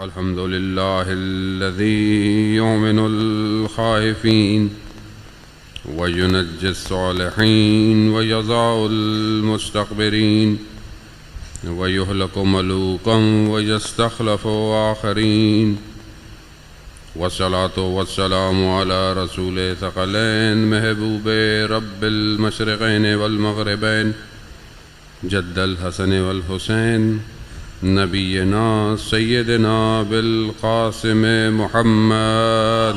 الحمد لله الذي يؤمن الخائفين وينجي الصالحين ويضع المستكبرين ويهلك ملوكا ويستخلف آخرين والصلاة والسلام على رسول ثقلين محبوب رب المشرقين والمغربين جد الحسن والحسين نبينا سيدنا بالقاسم محمد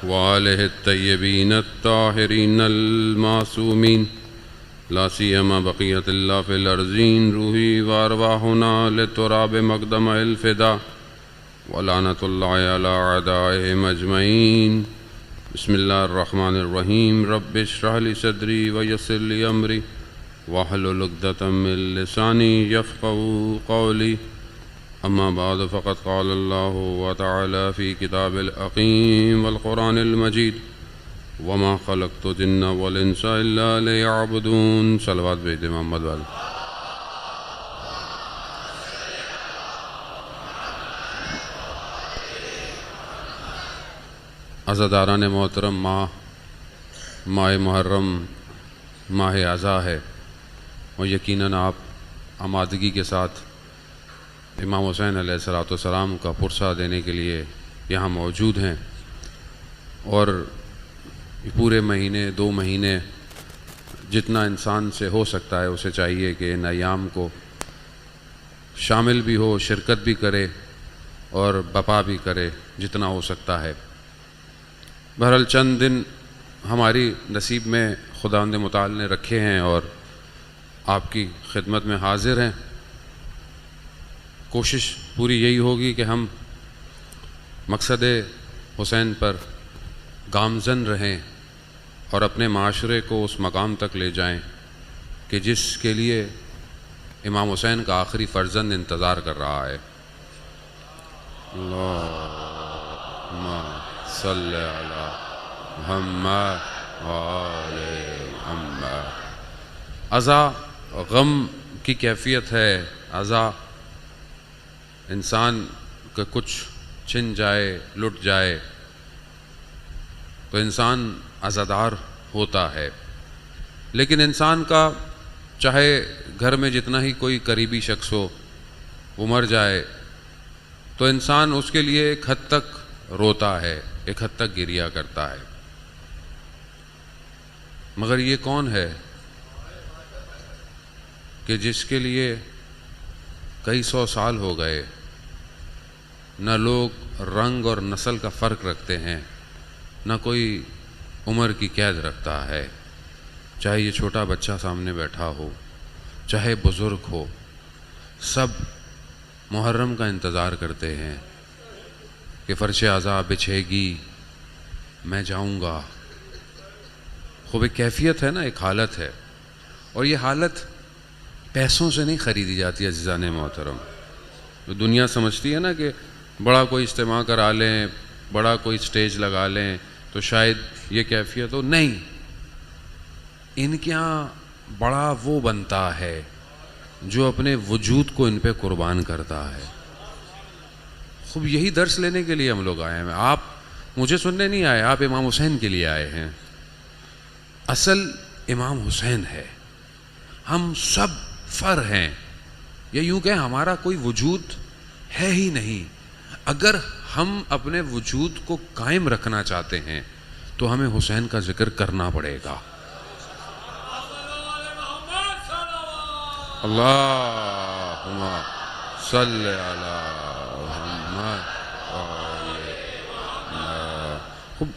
وآله الطيبين الطاهرين المعصومين لا سيما بقية الله في الأرضين روحي وأرواحنا للتراب مقدم الفداء ولعنة الله على أعدائهم أجمعين. بسم الله الرحمن الرحيم. رب اشرح لي صدري ويسر لي أمري واحلل عقدة من لساني يفقهوا قولي. أما بعد فقد قال الله تعالى في كتاب الحكيم والقرآن المجيد وما خلقت الجن والإنس إلا ليعبدون. صلوات بيد محمد والے. عزاداران محترم، ماہ محرم ماہ عزا ہے اور یقیناً آپ آمادگی کے ساتھ امام حسین علیہ السلام کا پرسہ دینے کے لیے یہاں موجود ہیں، اور پورے مہینے 2 مہینے جتنا انسان سے ہو سکتا ہے اسے چاہیے کہ ان ایام کو شامل بھی ہو، شرکت بھی کرے اور بپا بھی کرے جتنا ہو سکتا ہے. بہرحال چند دن ہماری نصیب میں خداوند متعال نے رکھے ہیں اور آپ کی خدمت میں حاضر ہیں. کوشش پوری یہی ہوگی کہ ہم مقصد حسین پر گامزن رہیں اور اپنے معاشرے کو اس مقام تک لے جائیں کہ جس کے لیے امام حسین کا آخری فرزند انتظار کر رہا ہے. اللہم صلی علی محمد وآل محمد. عزا غم کی کیفیت ہے. عزا انسان کا کچھ چھن جائے، لٹ جائے تو انسان عزادار ہوتا ہے، لیکن انسان کا چاہے گھر میں جتنا ہی کوئی قریبی شخص ہو وہ مر جائے تو انسان اس کے لیے ایک حد تک روتا ہے، ایک حد تک گریہ کرتا ہے. مگر یہ کون ہے کہ جس کے لیے کئی 100 سال ہو گئے، نہ لوگ رنگ اور نسل کا فرق رکھتے ہیں، نہ کوئی عمر کی قید رکھتا ہے، چاہے یہ چھوٹا بچہ سامنے بیٹھا ہو چاہے بزرگ ہو، سب محرم کا انتظار کرتے ہیں کہ فرش عزا بچھے گی میں جاؤں گا. خوب ایک کیفیت ہے نا، ایک حالت ہے، اور یہ حالت پیسوں سے نہیں خریدی جاتی. عزیزان محترم، دنیا سمجھتی ہے نا کہ بڑا کوئی اجتماع کرا لیں، بڑا کوئی سٹیج لگا لیں تو شاید یہ کیفیت ہو. نہیں، ان کے یہاں بڑا وہ بنتا ہے جو اپنے وجود کو ان پہ قربان کرتا ہے. خوب یہی درس لینے کے لیے ہم لوگ آئے ہیں. آپ مجھے سننے نہیں آئے، آپ امام حسین کے لیے آئے ہیں. اصل امام حسین ہے، ہم سب فر ہیں، یا یوں کہ ہمارا کوئی وجود ہے ہی نہیں. اگر ہم اپنے وجود کو قائم رکھنا چاہتے ہیں تو ہمیں حسین کا ذکر کرنا پڑے گا. اللہم صلی علی محمد.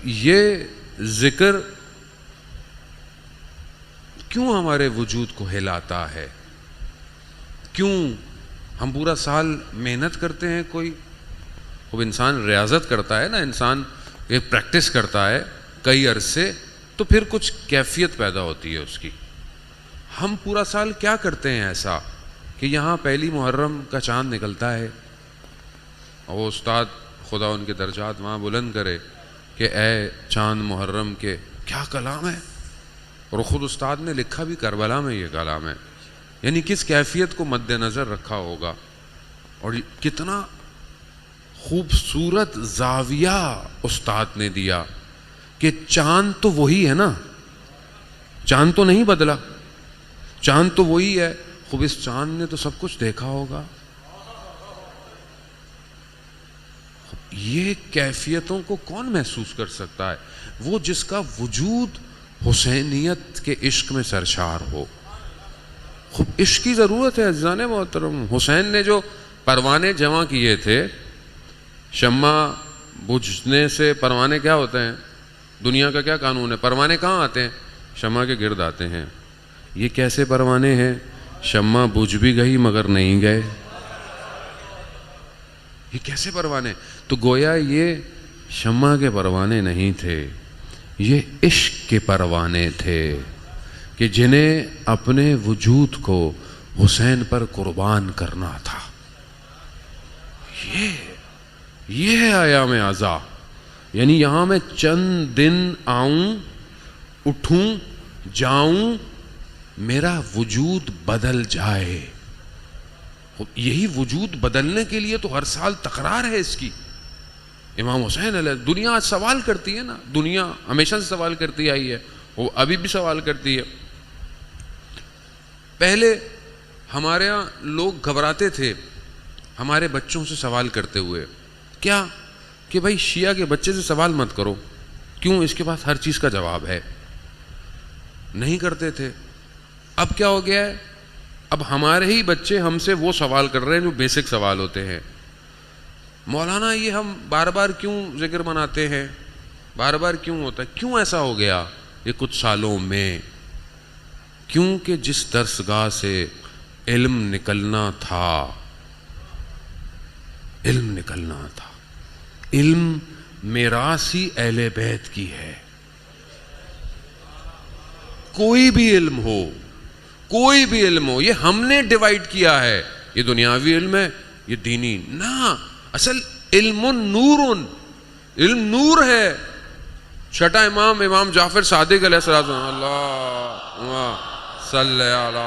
یہ ذکر کیوں ہمارے وجود کو ہلاتا ہے؟ کیوں ہم پورا سال محنت کرتے ہیں؟ کوئی خوب انسان ریاضت کرتا ہے نا، انسان یہ پریکٹس کرتا ہے کئی عرصے، تو پھر کچھ کیفیت پیدا ہوتی ہے اس کی. ہم پورا سال کیا کرتے ہیں ایسا کہ یہاں پہلی محرم کا چاند نکلتا ہے اور وہ استاد خدا ان کے درجات وہاں بلند کرے کہ اے چاند محرم کے، کیا کلام ہے، اور خود استاد نے لکھا بھی کربلا میں یہ کلام ہے، یعنی کس کیفیت کو مد نظر رکھا ہوگا، اور کتنا خوبصورت زاویہ استاد نے دیا کہ چاند تو وہی ہے نا، چاند تو نہیں بدلا، چاند تو وہی ہے، خوب اس چاند نے تو سب کچھ دیکھا ہوگا۔ یہ کیفیتوں کو کون محسوس کر سکتا ہے؟ وہ جس کا وجود حسینیت کے عشق میں سرشار ہو۔ خوب عشق کی ضرورت ہے عزیزان محترم۔ حسین نے جو پروانے جمع کیے تھے، شمع بجھنے سے پروانے کیا ہوتے ہیں؟ دنیا کا کیا قانون ہے؟ پروانے کہاں آتے ہیں؟ شمع کے گرد آتے ہیں۔ یہ کیسے پروانے ہیں؟ شمع بجھ بھی گئی مگر نہیں گئے۔ یہ کیسے پروانے؟ تو گویا یہ شمع کے پروانے نہیں تھے، یہ عشق کے پروانے تھے کہ جنہیں اپنے وجود کو حسین پر قربان کرنا تھا۔ یہ ہے ایام عزا، یعنی یہاں میں چند دن آؤں، اٹھوں، جاؤں، میرا وجود بدل جائے۔ یہی وجود بدلنے کے لیے تو ہر سال تکرار ہے اس کی۔ امام حسین علیہ، دنیا آج سوال کرتی ہے نا، دنیا ہمیشہ سے سوال کرتی آئی ہے، وہ ابھی بھی سوال کرتی ہے۔ پہلے ہمارے یہاں لوگ گھبراتے تھے ہمارے بچوں سے سوال کرتے ہوئے، کیا کہ بھائی شیعہ کے بچے سے سوال مت کرو، کیوں؟ اس کے پاس ہر چیز کا جواب ہے۔ نہیں کرتے تھے۔ اب کیا ہو گیا ہے؟ اب ہمارے ہی بچے ہم سے وہ سوال کر رہے ہیں جو بیسک سوال ہوتے ہیں۔ مولانا یہ ہم بار بار کیوں ذکر مناتے ہیں، بار بار کیوں ہوتا ہے؟ کیوں ایسا ہو گیا یہ کچھ سالوں میں؟ کیونکہ جس درسگاہ سے علم نکلنا تھا، علم نکلنا تھا، علم میراث ہی اہل بیت کی ہے۔ کوئی بھی علم ہو، کوئی بھی علم ہو، یہ ہم نے ڈیوائیڈ کیا ہے، یہ دنیاوی علم ہے، یہ دینی نہ۔ اصل علم نور، علم نور ہے۔ چھٹا امام، امام جعفر صادق علیہ السلام، اللہ صلی علی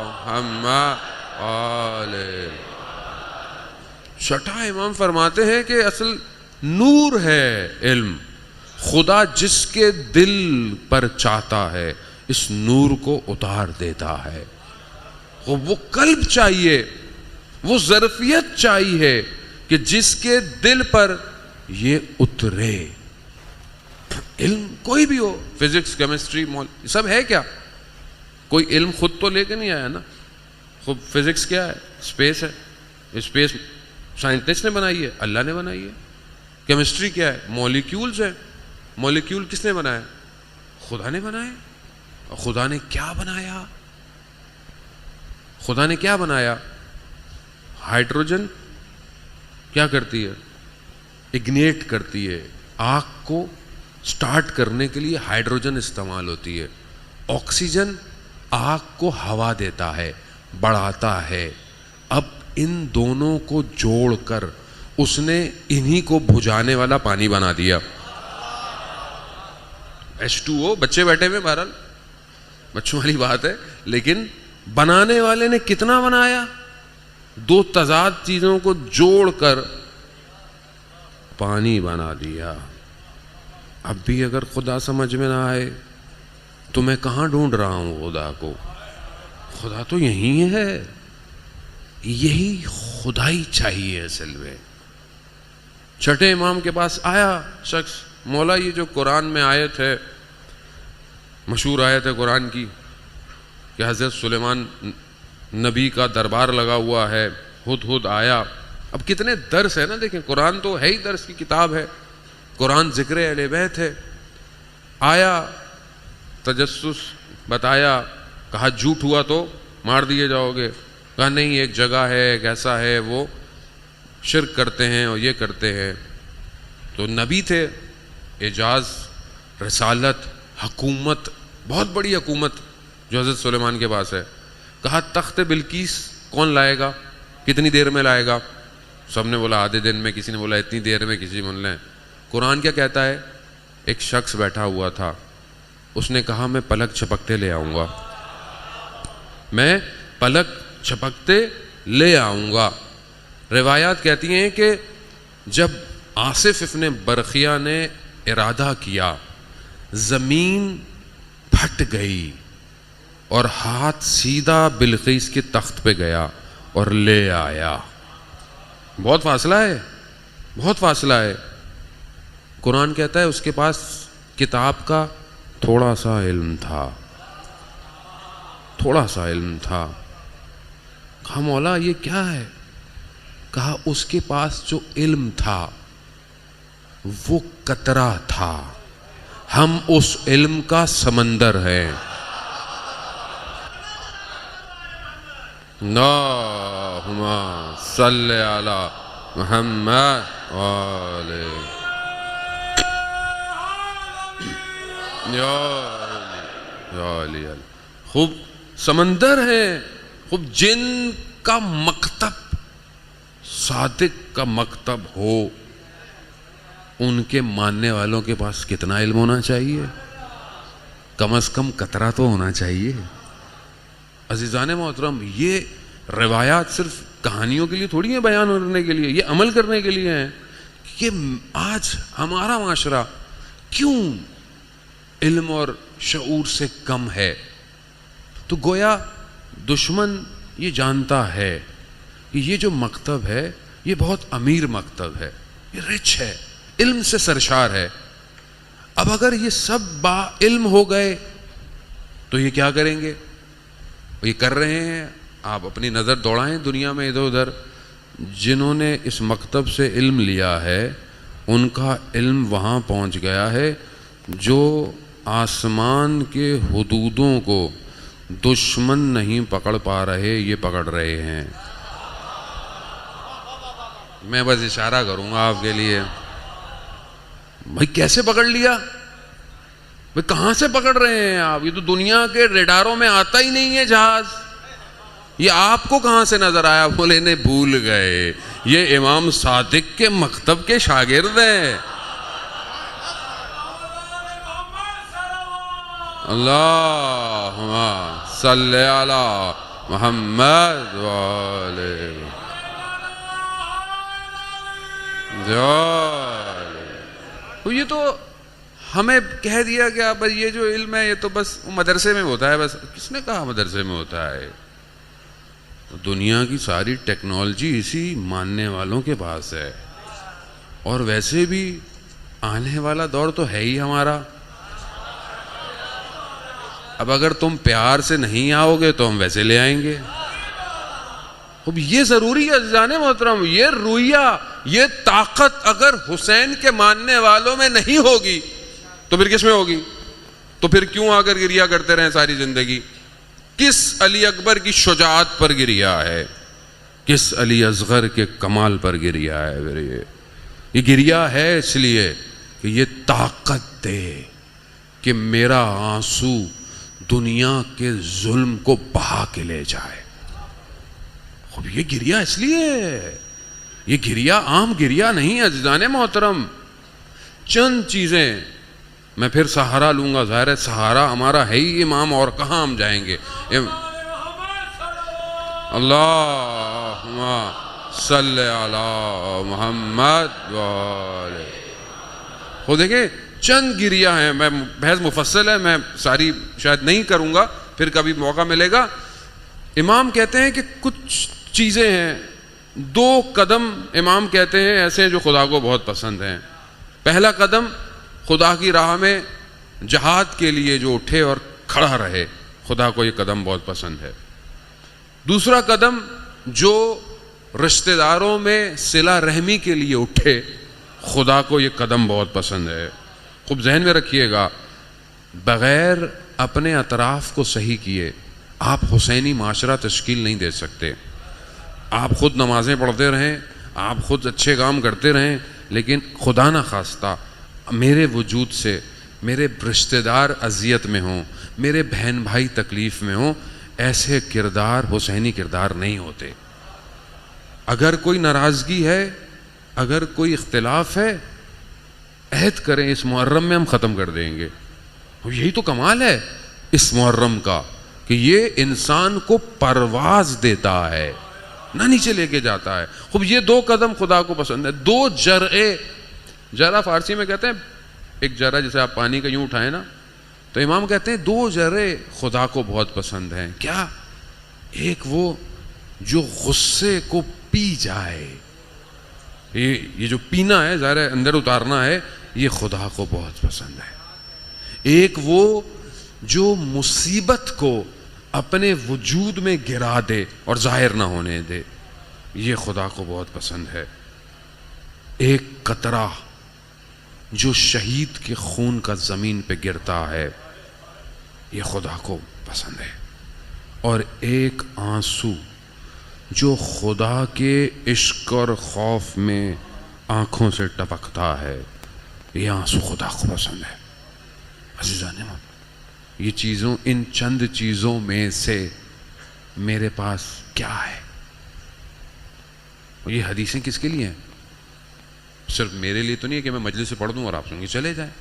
محمد آلہ، چھٹا امام فرماتے ہیں کہ اصل نور ہے علم، خدا جس کے دل پر چاہتا ہے اس نور کو اتار دیتا ہے۔ وہ قلب چاہیے، وہ ظرفیت چاہیے کہ جس کے دل پر یہ اترے۔ علم کوئی بھی ہو، فزکس، کیمسٹری، سب ہے کیا؟ کوئی علم خود تو لے کے نہیں آیا نا۔ خود فزکس کیا ہے؟ اسپیس ہے، اسپیس سائنٹسٹ نے بنائی ہے، اللہ نے بنائی ہے۔ کیمسٹری کیا ہے؟ مولیکیولز ہیں، مولیکیول کس نے بنایا؟ خدا نے بنائے۔ اور خدا نے کیا بنایا؟ خدا نے کیا بنایا؟ ہائیڈروجن کیا کرتی ہے؟ اگنیٹ کرتی ہے، آگ کو سٹارٹ کرنے کے لیے ہائیڈروجن استعمال ہوتی ہے۔ آکسیجن آگ کو ہوا دیتا ہے، بڑھاتا ہے۔ اب ان دونوں کو جوڑ کر اس نے انہی کو بجھانے والا پانی بنا دیا۔ H2O، بچے بیٹھے ہوئے، بہرحال بچوں والی بات ہے، لیکن بنانے والے نے کتنا بنایا؟ دو تضاد چیزوں کو جوڑ کر پانی بنا دیا۔ اب بھی اگر خدا سمجھ میں نہ آئے تو میں کہاں ڈھونڈ رہا ہوں خدا کو؟ خدا تو یہی ہے، یہی خدائی چاہیے اصل میں۔ چھٹے امام کے پاس آیا شخص، مولا یہ جو قرآن میں آیت ہے، مشہور آیت ہے قرآن کی کہ حضرت سلیمان نبی کا دربار لگا ہوا ہے، ہدہد آیا۔ اب کتنے درس ہے نا، دیکھیں قرآن تو ہے ہی درس کی کتاب ہے، قرآن ذکر اہل بیت ہے۔ آیا، تجسس بتایا، کہا جھوٹ ہوا تو مار دیے جاؤ گے، کہا نہیں ایک جگہ ہے، ایک ایسا ہے، وہ شرک کرتے ہیں اور یہ کرتے ہیں۔ تو نبی تھے، اعجاز، رسالت، حکومت، بہت بڑی حکومت جو حضرت سلیمان کے پاس ہے۔ کہا تخت بلقیس کون لائے گا، کتنی دیر میں لائے گا؟ سب نے بولا آدھے دن میں، کسی نے بولا اتنی دیر میں، کسی نے بولا۔ قرآن کیا کہتا ہے؟ ایک شخص بیٹھا ہوا تھا، اس نے کہا میں پلک جھپکتے لے آؤں گا، میں پلک جھپکتے لے آؤں گا۔ روایات کہتی ہیں کہ جب آصف ابن برقیہ نے ارادہ کیا، زمین پھٹ گئی اور ہاتھ سیدھا بلقیس کے تخت پہ گیا اور لے آیا۔ بہت فاصلہ ہے، بہت فاصلہ ہے۔ قرآن کہتا ہے اس کے پاس کتاب کا تھوڑا سا علم تھا، تھوڑا سا علم تھا۔ کہا مولا یہ کیا ہے؟ کہا اس کے پاس جو علم تھا وہ قطرہ تھا، ہم اس علم کا سمندر ہیں۔ اللہم صلی علی محمد وآلہ یا علی۔ خوب سمندر ہے، خوب جن کا مکتب، صادق کا مکتب ہو، ان کے ماننے والوں کے پاس کتنا علم ہونا چاہیے؟ کم از کم قطرہ تو ہونا چاہیے۔ عزیزان محترم، یہ روایات صرف کہانیوں کے لیے تھوڑی ہیں بیان کرنے کے لیے، یہ عمل کرنے کے لیے ہیں کہ آج ہمارا معاشرہ کیوں علم اور شعور سے کم ہے؟ تو گویا دشمن یہ جانتا ہے کہ یہ جو مکتب ہے یہ بہت امیر مکتب ہے، یہ رچ ہے، علم سے سرشار ہے۔ اب اگر یہ سب با علم ہو گئے تو یہ کیا کریں گے؟ یہ کر رہے ہیں۔ آپ اپنی نظر دوڑائیں دنیا میں ادھر ادھر، جنہوں نے اس مکتب سے علم لیا ہے ان کا علم وہاں پہنچ گیا ہے جو آسمان کے حدودوں کو دشمن نہیں پکڑ پا رہے، یہ پکڑ رہے ہیں۔ میں بس اشارہ کروں گا آپ کے لیے۔ بھائی کیسے پکڑ لیا؟ بھائی کہاں سے پکڑ رہے ہیں آپ؟ یہ تو دنیا کے ریڈاروں میں آتا ہی نہیں ہے جہاز، یہ آپ کو کہاں سے نظر آیا؟ بولے نہیں بھول گئے، یہ امام صادق کے مکتب کے شاگرد ہیں۔ اللہم صلی علی محمد وآلہ۔ یہ تو ہمیں کہہ دیا گیا بس یہ جو علم ہے یہ تو بس مدرسے میں ہوتا ہے۔ بس کس نے کہا مدرسے میں ہوتا ہے؟ دنیا کی ساری ٹیکنالوجی اسی ماننے والوں کے پاس ہے، اور ویسے بھی آنے والا دور تو ہے ہی ہمارا۔ اب اگر تم پیار سے نہیں آؤ گے تو ہم ویسے لے آئیں گے۔ اب یہ ضروری ہے عزیزان محترم، یہ رویہ، یہ طاقت اگر حسین کے ماننے والوں میں نہیں ہوگی تو پھر کس میں ہوگی؟ تو پھر کیوں آ کر گریا کرتے رہیں ساری زندگی؟ کس علی اکبر کی شجاعت پر گریا ہے؟ کس علی اصغر کے کمال پر گریا ہے؟ پھر یہ گریا ہے اس لیے کہ یہ طاقت دے کہ میرا آنسو دنیا کے ظلم کو بہا کے لے جائے۔ اب یہ گریا اس لیے ہے، یہ گریا عام گریا نہیں عزیزان محترم۔ چند چیزیں میں پھر سہارا لوں گا، ظاہر ہے سہارا ہمارا ہے ہی امام، اور کہاں ہم جائیں گے؟ اللہم صلی علی محمد وآلہ۔ خود دیکھیں چند گریا ہیں، میں بحث مفصل ہے، میں ساری شاید نہیں کروں گا، پھر کبھی موقع ملے گا۔ امام کہتے ہیں کہ کچھ چیزیں ہیں، دو قدم امام کہتے ہیں ایسے ہیں جو خدا کو بہت پسند ہیں۔ پہلا قدم خدا کی راہ میں جہاد کے لیے جو اٹھے اور کھڑا رہے، خدا کو یہ قدم بہت پسند ہے۔ دوسرا قدم جو رشتہ داروں میں صلہ رحمی کے لیے اٹھے، خدا کو یہ قدم بہت پسند ہے۔ خوب ذہن میں رکھیے گا، بغیر اپنے اطراف کو صحیح کیے آپ حسینی معاشرہ تشکیل نہیں دے سکتے۔ آپ خود نمازیں پڑھتے رہیں، آپ خود اچھے کام کرتے رہیں، لیکن خدا نہ خواستہ میرے وجود سے میرے رشتہ دار اذیت میں ہوں، میرے بہن بھائی تکلیف میں ہوں، ایسے کردار حسینی کردار نہیں ہوتے۔ اگر کوئی ناراضگی ہے، اگر کوئی اختلاف ہے، عہد کریں اس محرم میں ہم ختم کر دیں گے، اور یہی تو کمال ہے اس محرم کا کہ یہ انسان کو پرواز دیتا ہے، نہ نیچے لے کے جاتا ہے. خوب یہ 2 قدم خدا کو پسند ہے. 2 جرعے، جرع فارسی میں کہتے ہیں ایک جرع جیسے آپ پانی کا یوں اٹھائیں نا، تو امام کہتے ہیں 2 جرعے خدا کو بہت پسند ہیں. کیا؟ ایک وہ جو غصے کو پی جائے، یہ جو پینا ہے ظاہر ہے اندر اتارنا ہے، یہ خدا کو بہت پسند ہے. ایک وہ جو مصیبت کو اپنے وجود میں گرا دے اور ظاہر نہ ہونے دے، یہ خدا کو بہت پسند ہے. ایک قطرہ جو شہید کے خون کا زمین پہ گرتا ہے، یہ خدا کو پسند ہے. اور ایک آنسو جو خدا کے عشق اور خوف میں آنکھوں سے ٹپکتا ہے، یہ آنسو خدا کو پسند ہے. عزیزان، یہ چیزوں، ان چند چیزوں میں سے میرے پاس کیا ہے؟ یہ حدیثیں کس کے لیے ہیں؟ صرف میرے لیے تو نہیں ہے کہ میں مجلس سے پڑھ دوں اور آپ سن کے چلے جائیں.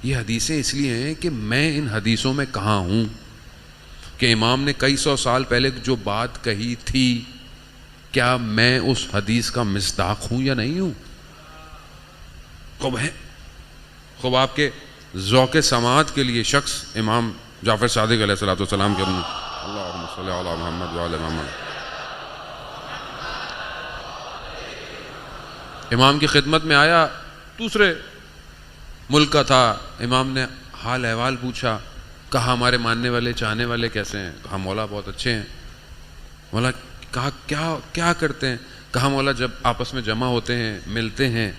یہ حدیثیں اس لیے ہیں کہ میں ان حدیثوں میں کہاں ہوں، کہ امام نے کئی 100 سال پہلے جو بات کہی تھی، کیا میں اس حدیث کا مصداق ہوں یا نہیں ہوں؟ خوب آپ کے ذوق سماعت کے لیے شخص امام جعفر صادق علیہ السلام کے اللہم صلی علی محمد وعلی محمد، امام کی خدمت میں آیا، دوسرے ملک کا تھا. امام نے حال احوال پوچھا، کہا ہمارے ماننے والے چاہنے والے کیسے ہیں؟ کہا مولا بہت اچھے ہیں. مولا کہا کیا کرتے ہیں؟ کہا مولا جب آپس میں جمع ہوتے ہیں ملتے ہیں.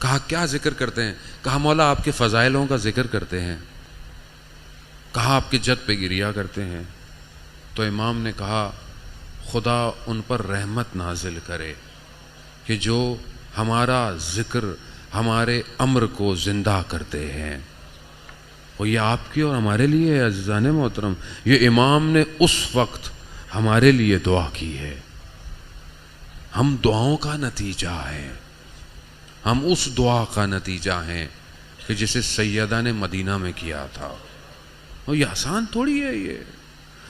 کہا کیا ذکر کرتے ہیں؟ کہا مولا آپ کے فضائلوں کا ذکر کرتے ہیں. کہا آپ کے جد پہ گریا کرتے ہیں. تو امام نے کہا خدا ان پر رحمت نازل کرے کہ جو ہمارا ذکر، ہمارے امر کو زندہ کرتے ہیں. اور یہ آپ کی اور ہمارے لیے ہے عزیزان محترم. یہ امام نے اس وقت ہمارے لیے دعا کی ہے. ہم دعاؤں کا نتیجہ ہیں، ہم اس دعا کا نتیجہ ہیں کہ جسے سیدہ نے مدینہ میں کیا تھا. اور یہ آسان تھوڑی ہے.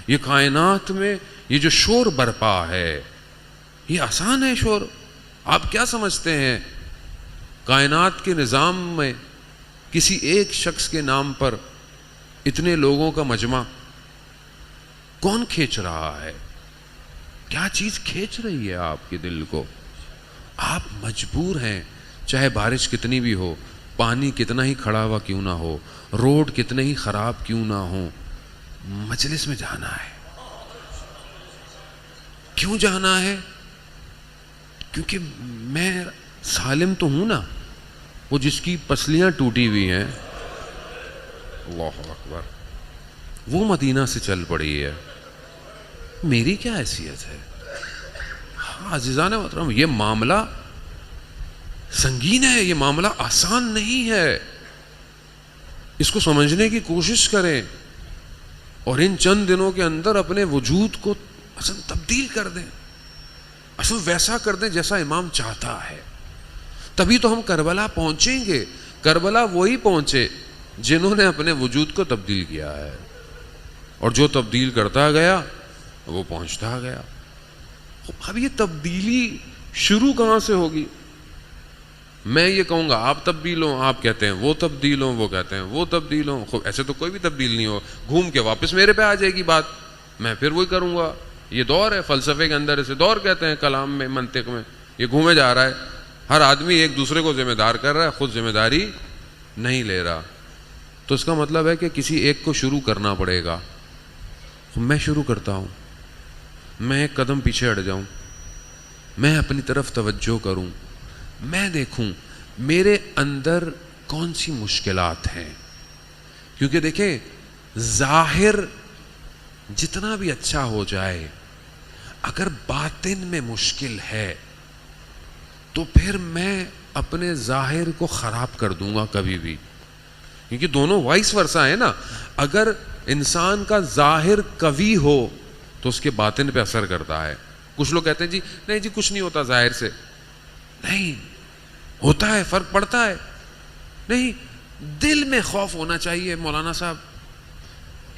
یہ کائنات میں یہ جو شور برپا ہے، یہ آسان ہے شور؟ آپ کیا سمجھتے ہیں کائنات کے نظام میں کسی ایک شخص کے نام پر اتنے لوگوں کا مجمع کون کھینچ رہا ہے؟ کیا چیز کھینچ رہی ہے آپ کے دل کو؟ آپ مجبور ہیں، چاہے بارش کتنی بھی ہو، پانی کتنا ہی کھڑا ہوا کیوں نہ ہو، روڈ کتنے ہی خراب کیوں نہ ہو، مجلس میں جانا ہے. کیوں جانا ہے؟ کیونکہ میں سالم تو ہوں نا. وہ جس کی پسلیاں ٹوٹی ہوئی ہیں، اللہ اکبر، وہ مدینہ سے چل پڑی ہے. میری کیا حیثیت ہے؟ ہاں عزیزان محترم، یہ معاملہ سنگین ہے، یہ معاملہ آسان نہیں ہے. اس کو سمجھنے کی کوشش کریں اور ان چند دنوں کے اندر اپنے وجود کو اصل تبدیل کر دیں، اصل ویسا کر دیں جیسا امام چاہتا ہے. تبھی تو ہم کربلا پہنچیں گے. کربلا وہی پہنچے جنہوں نے اپنے وجود کو تبدیل کیا ہے، اور جو تبدیل کرتا گیا وہ پہنچتا گیا. اب یہ تبدیلی شروع کہاں سے ہوگی؟ میں یہ کہوں گا آپ تبدیل ہوں، آپ کہتے ہیں وہ تبدیل ہوں، وہ کہتے ہیں وہ تبدیل ہوں. ایسے تو کوئی بھی تبدیل نہیں ہو. گھوم کے واپس میرے پہ آ جائے گی بات، میں پھر وہی کروں گا. یہ دور ہے فلسفے کے اندر، اسے دور کہتے ہیں، کلام میں، منطق میں. یہ گھومے جا رہا ہے. ہر آدمی ایک دوسرے کو ذمہ دار کر رہا ہے، خود ذمہ داری نہیں لے رہا. تو اس کا مطلب ہے کہ کسی ایک کو شروع کرنا پڑے گا. میں شروع کرتا ہوں، میں ایک قدم پیچھے ہٹ جاؤں، میں اپنی طرف توجہ کروں، میں دیکھوں میرے اندر کون سی مشکلات ہیں. کیونکہ دیکھیں، ظاہر جتنا بھی اچھا ہو جائے، اگر باطن میں مشکل ہے تو پھر میں اپنے ظاہر کو خراب کر دوں گا کبھی بھی. کیونکہ دونوں وائس ورسا ہے نا. اگر انسان کا ظاہر قوی ہو تو اس کے باطن پہ اثر کرتا ہے. کچھ لوگ کہتے ہیں جی نہیں جی کچھ نہیں ہوتا ظاہر سے. نہیں ہوتا ہے، فرق پڑتا ہے. نہیں، دل میں خوف ہونا چاہیے مولانا صاحب.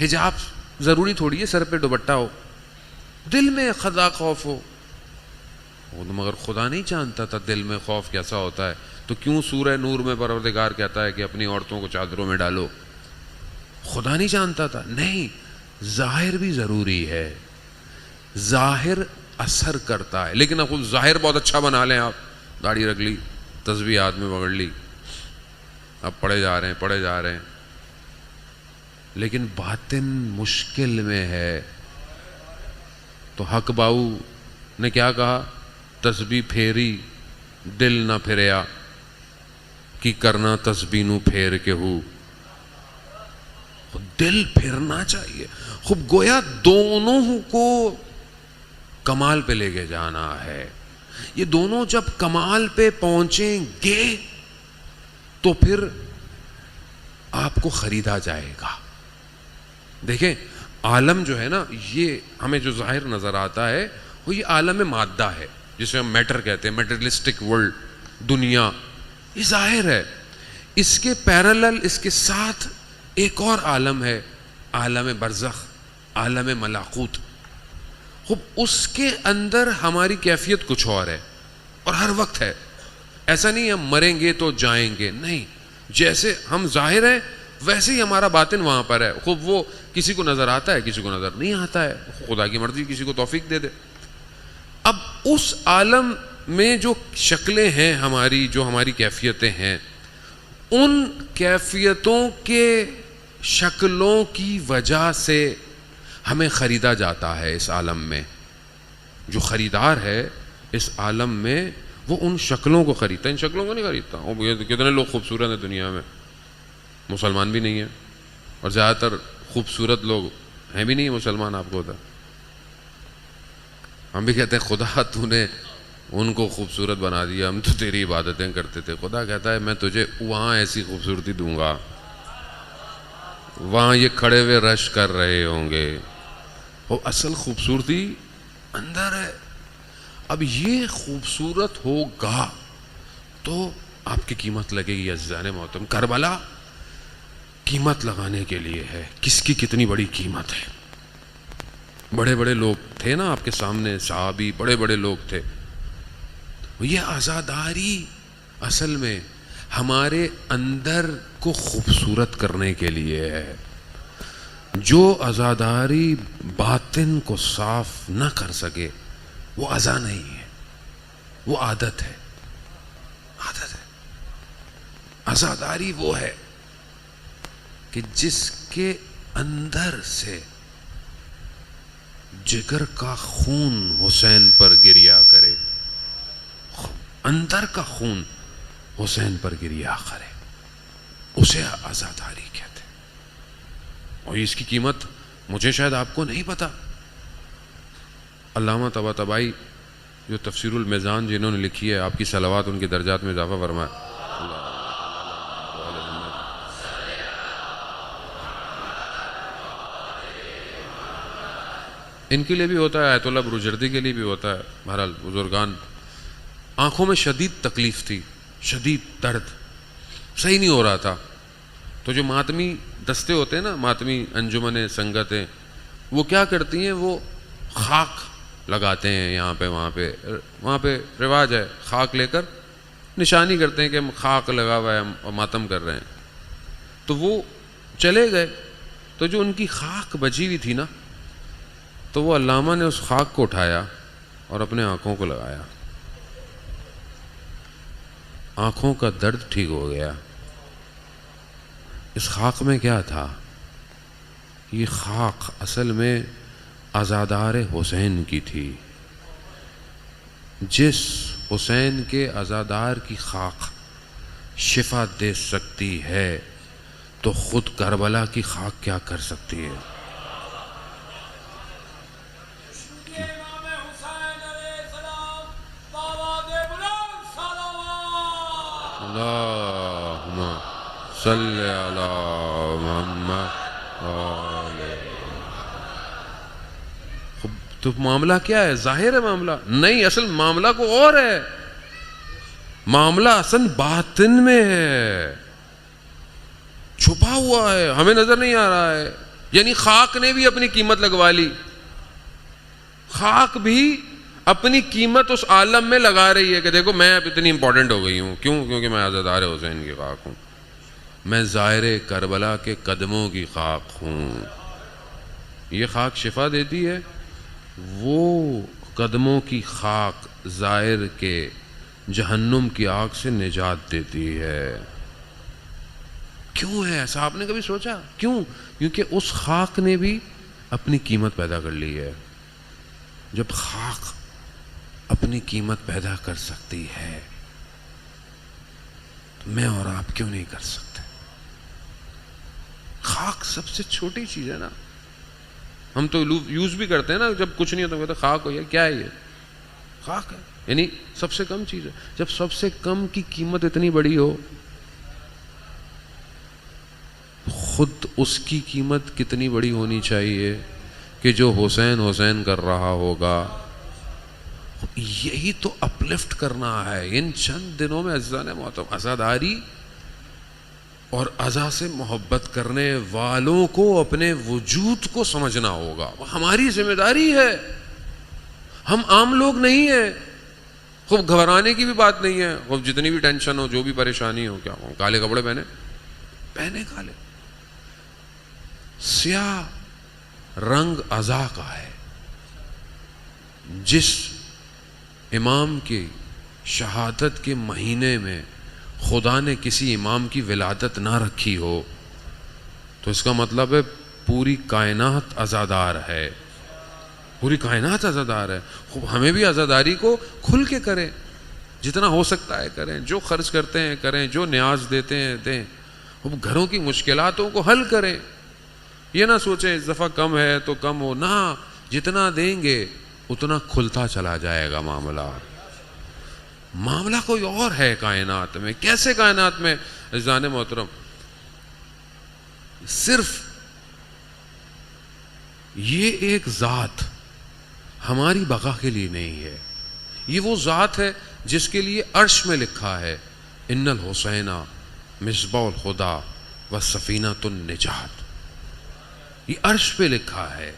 حجاب ضروری تھوڑی ہے سر پہ دوپٹہ ہو, دل میں خدا خوف ہو. مگر خدا نہیں جانتا تھا دل میں خوف کیسا ہوتا ہے, تو کیوں سورہ نور میں پروردگار کہتا ہے کہ اپنی عورتوں کو چادروں میں ڈالو؟ خدا نہیں جانتا تھا؟ نہیں, ظاہر بھی ضروری ہے, ظاہر اثر کرتا ہے. لیکن اب ظاہر بہت اچھا بنا لیں, آپ داڑھی رکھ لی, تسبیح ہاتھ میں پکڑ لی, اب پڑھے جا رہے ہیں, لیکن باطن مشکل میں ہے. تو حق باؤ نے کیا کہا؟ تسبیح پھیری دل نہ پھریا, کی کرنا تسبیح نو پھیر کے ہو. دل پھرنا چاہیے. خوب گویا دونوں کو کمال پہ لے کے جانا ہے. یہ دونوں جب کمال پہ پہنچیں گے تو پھر آپ کو خریدا جائے گا. دیکھیں عالم جو ہے نا, یہ ہمیں جو ظاہر نظر آتا ہے وہ یہ عالم مادہ ہے, جسے ہم میٹر کہتے ہیں, میٹرلسٹک ورلڈ, دنیا, یہ ظاہر ہے. اس کے پیرالل, اس کے ساتھ ایک اور عالم ہے, عالم برزخ, عالم ملاکوت. خوب اس کے اندر ہماری کیفیت کچھ اور ہے اور ہر وقت ہے. ایسا نہیں ہم مریں گے تو جائیں گے, نہیں, جیسے ہم ظاہر ہیں ویسے ہی ہمارا باطن وہاں پر ہے. خوب وہ کسی کو نظر آتا ہے, کسی کو نظر نہیں آتا ہے, خدا کی مرضی کسی کو توفیق دے دے. اب اس عالم میں جو شکلیں ہیں ہماری, جو ہماری کیفیتیں ہیں, ان کیفیتوں کے شکلوں کی وجہ سے ہمیں خریدا جاتا ہے اس عالم میں. جو خریدار ہے اس عالم میں وہ ان شکلوں کو خریدتا ہے, ان شکلوں کو نہیں خریدتا. کتنے لوگ خوبصورت ہیں دنیا میں, مسلمان بھی نہیں ہیں, اور زیادہ تر خوبصورت لوگ ہیں بھی نہیں مسلمان. آپ کو ہوتا, ہم بھی کہتے ہیں خدا تو نے ان کو خوبصورت بنا دیا, ہم تو تیری عبادتیں کرتے تھے. خدا کہتا ہے میں تجھے وہاں ایسی خوبصورتی دوں گا, وہاں یہ کھڑے ہوئے رش کر رہے ہوں گے. وہ اصل خوبصورتی اندر ہے. اب یہ خوبصورت ہوگا تو آپ کی قیمت لگے گی. عزیزان محترم, کربلا قیمت لگانے کے لیے ہے. کس کی کتنی بڑی قیمت ہے. بڑے بڑے لوگ تھے نا آپ کے سامنے, صحابی, بڑے بڑے لوگ تھے. یہ عزاداری اصل میں ہمارے اندر کو خوبصورت کرنے کے لیے ہے. جو عزاداری باطن کو صاف نہ کر سکے وہ عزا نہیں ہے, وہ عادت ہے. عادت ہے. عزاداری وہ ہے کہ جس کے اندر سے جگر کا خون حسین پر گریا کرے, اندر کا خون حسین پر گریا کرے, اسے عزاداری کہتے ہیں. اور اس کی قیمت مجھے شاید آپ کو نہیں پتا. علامہ طباطبائی جو تفسیر المیزان جنہوں نے لکھی ہے, آپ کی صلوات ان کے درجات میں اضافہ فرمائے. ان کے لیے بھی ہوتا ہے, آیت اللہ بروجردی کے لیے بھی ہوتا ہے. بہرحال بزرگان, آنکھوں میں شدید تکلیف تھی, شدید درد, صحیح نہیں ہو رہا تھا. تو جو ماتمی دستے ہوتے ہیں نا, ماتمی انجمنیں, سنگتیں, وہ کیا کرتی ہیں, وہ خاک لگاتے ہیں یہاں پہ وہاں پہ رواج ہے, خاک لے کر نشانی کرتے ہیں کہ ہم خاک لگا ہوا ہے اور ماتم کر رہے ہیں. تو وہ چلے گئے, تو جو ان کی خاک بچی ہوئی تھی نا, تو وہ علامہ نے اس خاک کو اٹھایا اور اپنے آنکھوں کو لگایا. آنکھوں کا درد ٹھیک ہو گیا. اس خاک میں کیا تھا؟ یہ خاک اصل میں عزادار حسین کی تھی. جس حسین کے عزادار کی خاک شفا دے سکتی ہے تو خود کربلا کی خاک کیا کر سکتی ہے؟ اللہم صلی علی محمد. تو معاملہ کیا ہے؟ ظاہر ہے معاملہ نہیں, اصل معاملہ کو اور ہے. معاملہ اصل باطن میں ہے. چھپا ہوا ہے، ہمیں نظر نہیں آ رہا ہے. یعنی خاک نے بھی اپنی قیمت لگوا لی، خاک بھی اپنی قیمت اس عالم میں لگا رہی ہے کہ دیکھو میں اب اتنی امپورٹنٹ ہو گئی ہوں. کیوں؟ کیونکہ میں عزادار حسین کی خاک ہوں، میں زائر کربلا کے قدموں کی خاک ہوں. یہ خاک شفا دیتی ہے، وہ قدموں کی خاک زائر کے جہنم کی آگ سے نجات دیتی ہے. کیوں ہے ایسا؟ آپ نے کبھی سوچا کیوں؟ کیونکہ اس خاک نے بھی اپنی قیمت پیدا کر لی ہے. جب خاک اپنی قیمت پیدا کر سکتی ہے تو میں اور آپ کیوں نہیں کر سکتے؟ خاک سب سے چھوٹی چیز ہے نا. ہم تو یوز بھی کرتے ہیں نا، جب کچھ نہیں ہوتا کہتے خاک ہو. یا کیا ہے؟ یہ خاک ہے، یعنی سب سے کم چیز ہے. جب سب سے کم کی قیمت اتنی بڑی ہو، خود اس کی قیمت کتنی بڑی ہونی چاہیے کہ جو حسین حسین کر رہا ہوگا. یہی تو اپلفٹ کرنا ہے. ان چند دنوں میں عزیزان محترم عزاداری اور عزا سے محبت کرنے والوں کو اپنے وجود کو سمجھنا ہوگا. ہماری ذمہ داری ہے، ہم عام لوگ نہیں ہیں. خوب گھبرانے کی بھی بات نہیں ہے. خوب جتنی بھی ٹینشن ہو، جو بھی پریشانی ہو، کیا ہو، کالے کپڑے پہنے کالے. سیاہ رنگ عزا کا ہے. جس امام کی شہادت کے مہینے میں خدا نے کسی امام کی ولادت نہ رکھی ہو تو اس کا مطلب ہے پوری کائنات عزادار ہے. پوری کائنات عزادار ہے. خوب ہمیں بھی عزاداری کو کھل کے کریں، جتنا ہو سکتا ہے کریں. جو خرچ کرتے ہیں کریں، جو نیاز دیتے ہیں دیں. خوب گھروں کی مشکلاتوں کو حل کریں. یہ نہ سوچیں اس دفعہ کم ہے تو کم ہو، نہ جتنا دیں گے اتنا کھلتا چلا جائے گا معاملہ. معاملہ کوئی اور ہے کائنات میں. کیسے کائنات میں؟ عزیزان محترم، صرف یہ ایک ذات ہماری بقا کے لیے نہیں ہے. یہ وہ ذات ہے جس کے لیے عرش میں لکھا ہے ان الحسین مصباح الخدا و سفینۃ النجات. یہ عرش پہ لکھا ہے.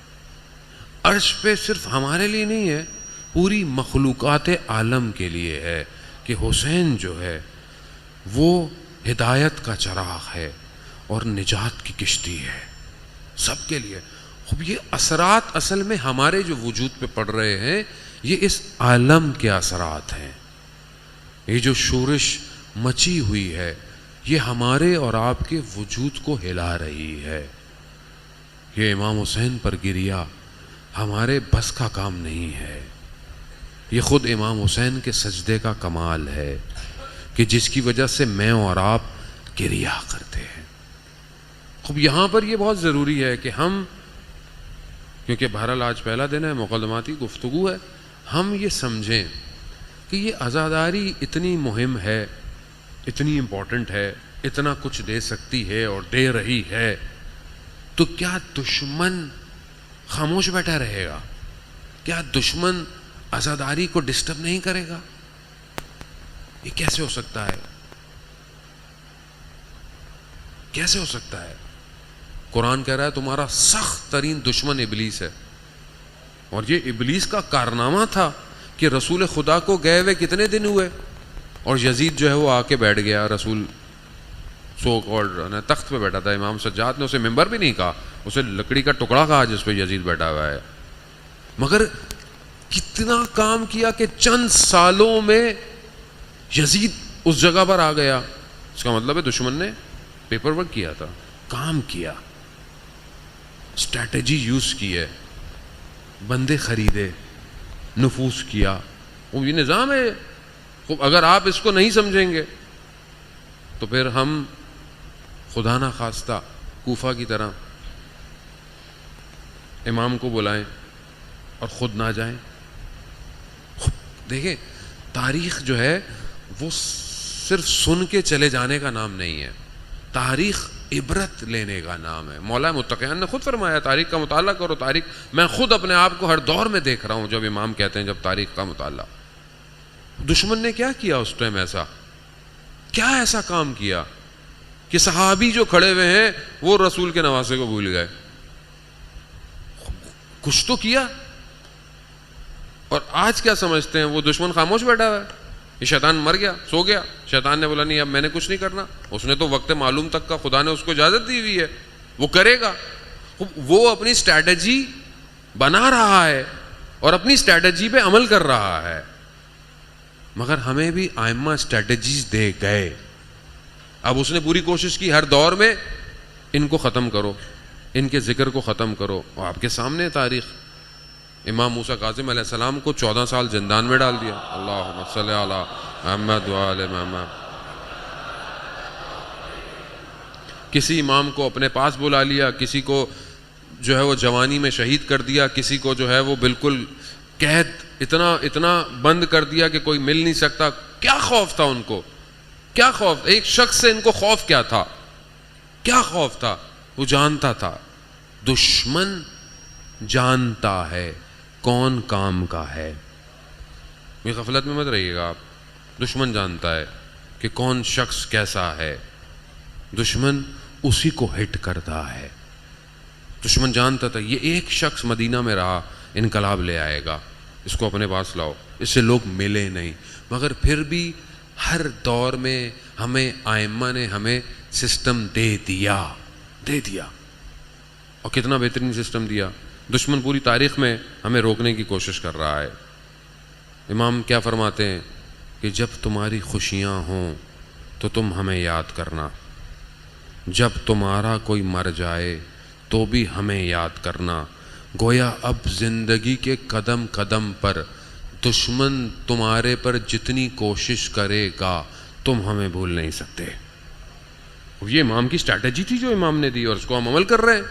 عرش پہ صرف ہمارے لیے نہیں ہے، پوری مخلوقات عالم کے لیے ہے کہ حسین جو ہے وہ ہدایت کا چراغ ہے اور نجات کی کشتی ہے سب کے لیے. خب یہ اثرات اصل میں ہمارے جو وجود پہ پڑ رہے ہیں یہ اس عالم کے اثرات ہیں. یہ جو شورش مچی ہوئی ہے یہ ہمارے اور آپ کے وجود کو ہلا رہی ہے. یہ امام حسین پر گریا ہمارے بس کا کام نہیں ہے. یہ خود امام حسین کے سجدے کا کمال ہے کہ جس کی وجہ سے میں اور آپ گریا کرتے ہیں. خب یہاں پر یہ بہت ضروری ہے کہ ہم، کیونکہ بہرحال آج پہلا دن ہے، مقدماتی گفتگو ہے، ہم یہ سمجھیں کہ یہ عزاداری اتنی مہم ہے، اتنی امپورٹنٹ ہے، اتنا کچھ دے سکتی ہے اور دے رہی ہے، تو کیا دشمن خاموش بیٹھا رہے گا؟ کیا دشمن عزاداری کو ڈسٹرب نہیں کرے گا؟ یہ کیسے ہو سکتا ہے؟ کیسے ہو سکتا ہے؟ قرآن کہہ رہا ہے تمہارا سخت ترین دشمن ابلیس ہے. اور یہ ابلیس کا کارنامہ تھا کہ رسول خدا کو گئے ہوئے کتنے دن ہوئے اور یزید جو ہے وہ آ کے بیٹھ گیا. رسول تخت پہ بیٹھا تھا. امام سجاد نے اسے ممبر بھی نہیں کہا، اسے لکڑی کا ٹکڑا کہا جس پہ یزید بیٹھا ہوا ہے. مگر کتنا کام کیا کہ چند سالوں میں یزید اس جگہ پر آ گیا. اس کا مطلب ہے دشمن نے پیپر ورک کیا تھا، کام کیا، اسٹریٹجی یوز کی ہے، بندے خریدے، نفوذ کیا. وہ یہ نظام ہے. اگر آپ اس کو نہیں سمجھیں گے تو پھر ہم خدا نہ خواستہ کوفہ کی طرح امام کو بلائیں اور خود نہ جائیں. دیکھیں تاریخ جو ہے وہ صرف سن کے چلے جانے کا نام نہیں ہے، تاریخ عبرت لینے کا نام ہے. مولا متقیان نے خود فرمایا تاریخ کا مطالعہ کرو. تاریخ میں خود اپنے آپ کو ہر دور میں دیکھ رہا ہوں جب امام کہتے ہیں جب تاریخ کا مطالعہ. دشمن نے کیا کیا اس ٹائم؟ ایسا کیا ایسا کام کیا کہ صحابی جو کھڑے ہوئے ہیں وہ رسول کے نواسے کو بھول گئے. کچھ تو کیا. اور آج کیا سمجھتے ہیں؟ وہ دشمن خاموش بیٹھا ہوا ہے, یہ شیطان مر گیا, سو گیا, شیطان نے بولا نہیں اب میں نے کچھ نہیں کرنا. اس نے تو وقت معلوم تک کا خدا نے اس کو اجازت دی ہوئی ہے, وہ کرے گا. وہ اپنی اسٹریٹجی بنا رہا ہے اور اپنی اسٹریٹجی پہ عمل کر رہا ہے. مگر ہمیں بھی ائمہ اسٹریٹجیز دے گئے. اب اس نے پوری کوشش کی ہر دور میں ان کو ختم کرو, ان کے ذکر کو ختم کرو. اور آپ کے سامنے تاریخ, امام موسیٰ کاظم علیہ السلام کو 14 سال زندان میں ڈال دیا. اللہم صلی علی محمد و آل محمد. کسی امام کو اپنے پاس بلا لیا, کسی کو جو ہے وہ جوانی میں شہید کر دیا, کسی کو جو ہے وہ بالکل قید اتنا بند کر دیا کہ کوئی مل نہیں سکتا. کیا خوف تھا ان کو, کیا خوف؟ ایک شخص سے ان کو خوف کیا تھا, کیا خوف تھا؟ وہ جانتا تھا دشمن جانتا ہے کون کام کا ہے. یہ غفلت میں مت رہیے گا آپ. دشمن جانتا ہے کہ کون شخص کیسا ہے, دشمن اسی کو ہٹ کرتا ہے. دشمن جانتا تھا یہ ایک شخص مدینہ میں رہا انقلاب لے آئے گا, اس کو اپنے پاس لاؤ. اس سے لوگ ملے نہیں. مگر پھر بھی ہر دور میں ہمیں ائمہ نے ہمیں سسٹم دے دیا. اور کتنا بہترین سسٹم دیا. دشمن پوری تاریخ میں ہمیں روکنے کی کوشش کر رہا ہے. امام کیا فرماتے ہیں کہ جب تمہاری خوشیاں ہوں تو تم ہمیں یاد کرنا, جب تمہارا کوئی مر جائے تو بھی ہمیں یاد کرنا. گویا اب زندگی کے قدم قدم پر دشمن تمہارے پر جتنی کوشش کرے گا تم ہمیں بھول نہیں سکتے. یہ امام کی اسٹریٹجی تھی جو امام نے دی, اور اس کو ہم عمل کر رہے ہیں.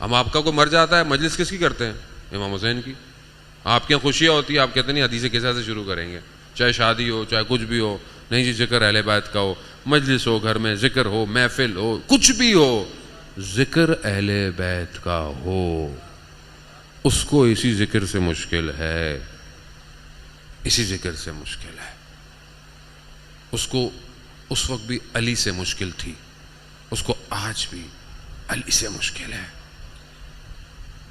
ہم آپ کا کوئی مر جاتا ہے مجلس کس کی کرتے ہیں؟ امام حسین کی. آپ کی خوشیاں ہوتی ہیں, آپ کہتے ہیں نہیں حدیث قصہ سے شروع کریں گے, چاہے شادی ہو چاہے کچھ بھی ہو. نہیں جی ذکر اہل بیت کا ہو, مجلس ہو, گھر میں ذکر ہو, محفل ہو, کچھ بھی ہو, ذکر اہل بیت کا ہو. اس کو اسی ذکر سے مشکل ہے, اسی ذکر سے مشکل ہے. اس کو اس وقت بھی علی سے مشکل تھی, اس کو آج بھی علی سے مشکل ہے.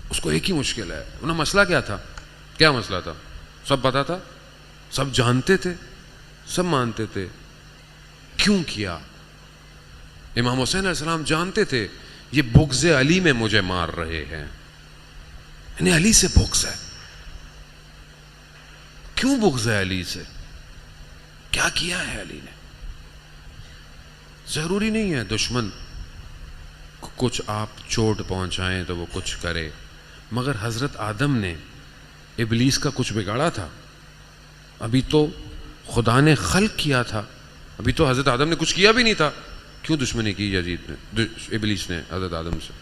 اس کو ایک ہی مشکل ہے. انہیں مسئلہ کیا تھا؟ کیا مسئلہ تھا؟ سب پتا تھا, سب جانتے تھے, سب مانتے تھے. کیوں کیا؟ امام حسین علیہ السلام جانتے تھے یہ بغض علی میں مجھے مار رہے ہیں, انہیں علی سے بغض ہے. کیوں بغض ہے علی سے؟ کیا کیا ہے علی نے؟ ضروری نہیں ہے دشمن کچھ آپ چوٹ پہنچائیں تو وہ کچھ کرے. مگر حضرت آدم نے ابلیس کا کچھ بگاڑا تھا؟ ابھی تو خدا نے خلق کیا تھا, ابھی تو حضرت آدم نے کچھ کیا بھی نہیں تھا. کیوں دشمنی کی یزید نے, ابلیس نے حضرت آدم سے؟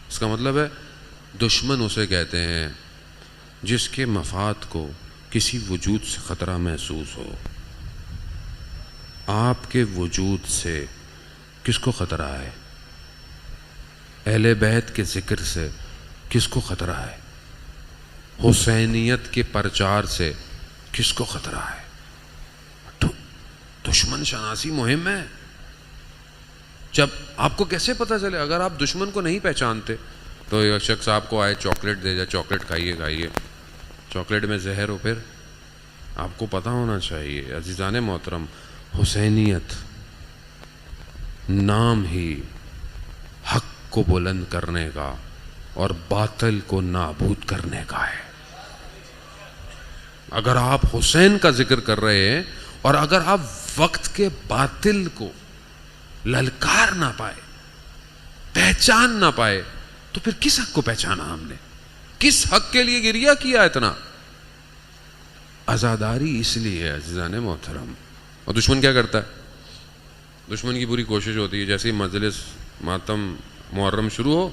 اس کا مطلب ہے دشمن اسے کہتے ہیں جس کے مفاد کو کسی وجود سے خطرہ محسوس ہو. آپ کے وجود سے کس کو خطرہ ہے؟ اہل بیت کے ذکر سے کس کو خطرہ ہے؟ حسینیت کے پرچار سے کس کو خطرہ ہے؟ دشمن شناسی مہم ہے. جب آپ کو کیسے پتہ چلے؟ اگر آپ دشمن کو نہیں پہچانتے تو ایک شخص آپ کو آئے چاکلیٹ دے جائے, چاکلیٹ کھائیے, چاکلیٹ میں زہر ہو, پھر آپ کو پتہ ہونا چاہیے. عزیزان محترم, حسینیت نام ہی حق کو بلند کرنے کا اور باطل کو نابود کرنے کا ہے. اگر آپ حسین کا ذکر کر رہے ہیں اور اگر آپ وقت کے باطل کو للکار نہ پائے, پہچان نہ پائے, تو پھر کس حق کو پہچانا ہم نے؟ کس حق کے لیے گریہ کیا اتنا؟ عزاداری اس لیے ہے عزیزان محترم. اور دشمن کیا کرتا ہے؟ دشمن کی پوری کوشش ہوتی ہے جیسے ہی مجلس ماتم محرم شروع ہو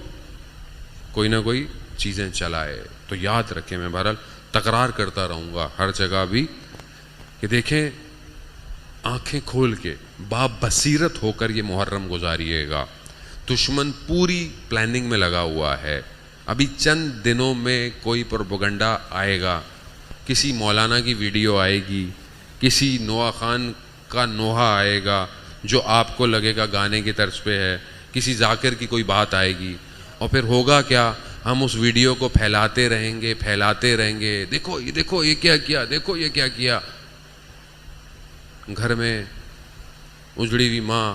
کوئی نہ کوئی چیزیں چلائے. تو یاد رکھیں, میں بہرحال تکرار کرتا رہوں گا ہر جگہ بھی کہ دیکھیں آنکھیں کھول کے بابصیرت ہو کر یہ محرم گزاریے گا. دشمن پوری پلاننگ میں لگا ہوا ہے. ابھی چند دنوں میں کوئی پروپیگنڈا آئے گا, کسی مولانا کی ویڈیو آئے گی, کسی نوحہ خان کا نوحہ آئے گا, جو آپ کو لگے گا گانے کی طرز پہ ہے، کسی ذاکر کی کوئی بات آئے گی، اور پھر ہوگا کیا، ہم اس ویڈیو کو پھیلاتے رہیں گے، دیکھو یہ کیا کیا، دیکھو یہ کیا کیا. گھر میں اجڑی ہوئی ماں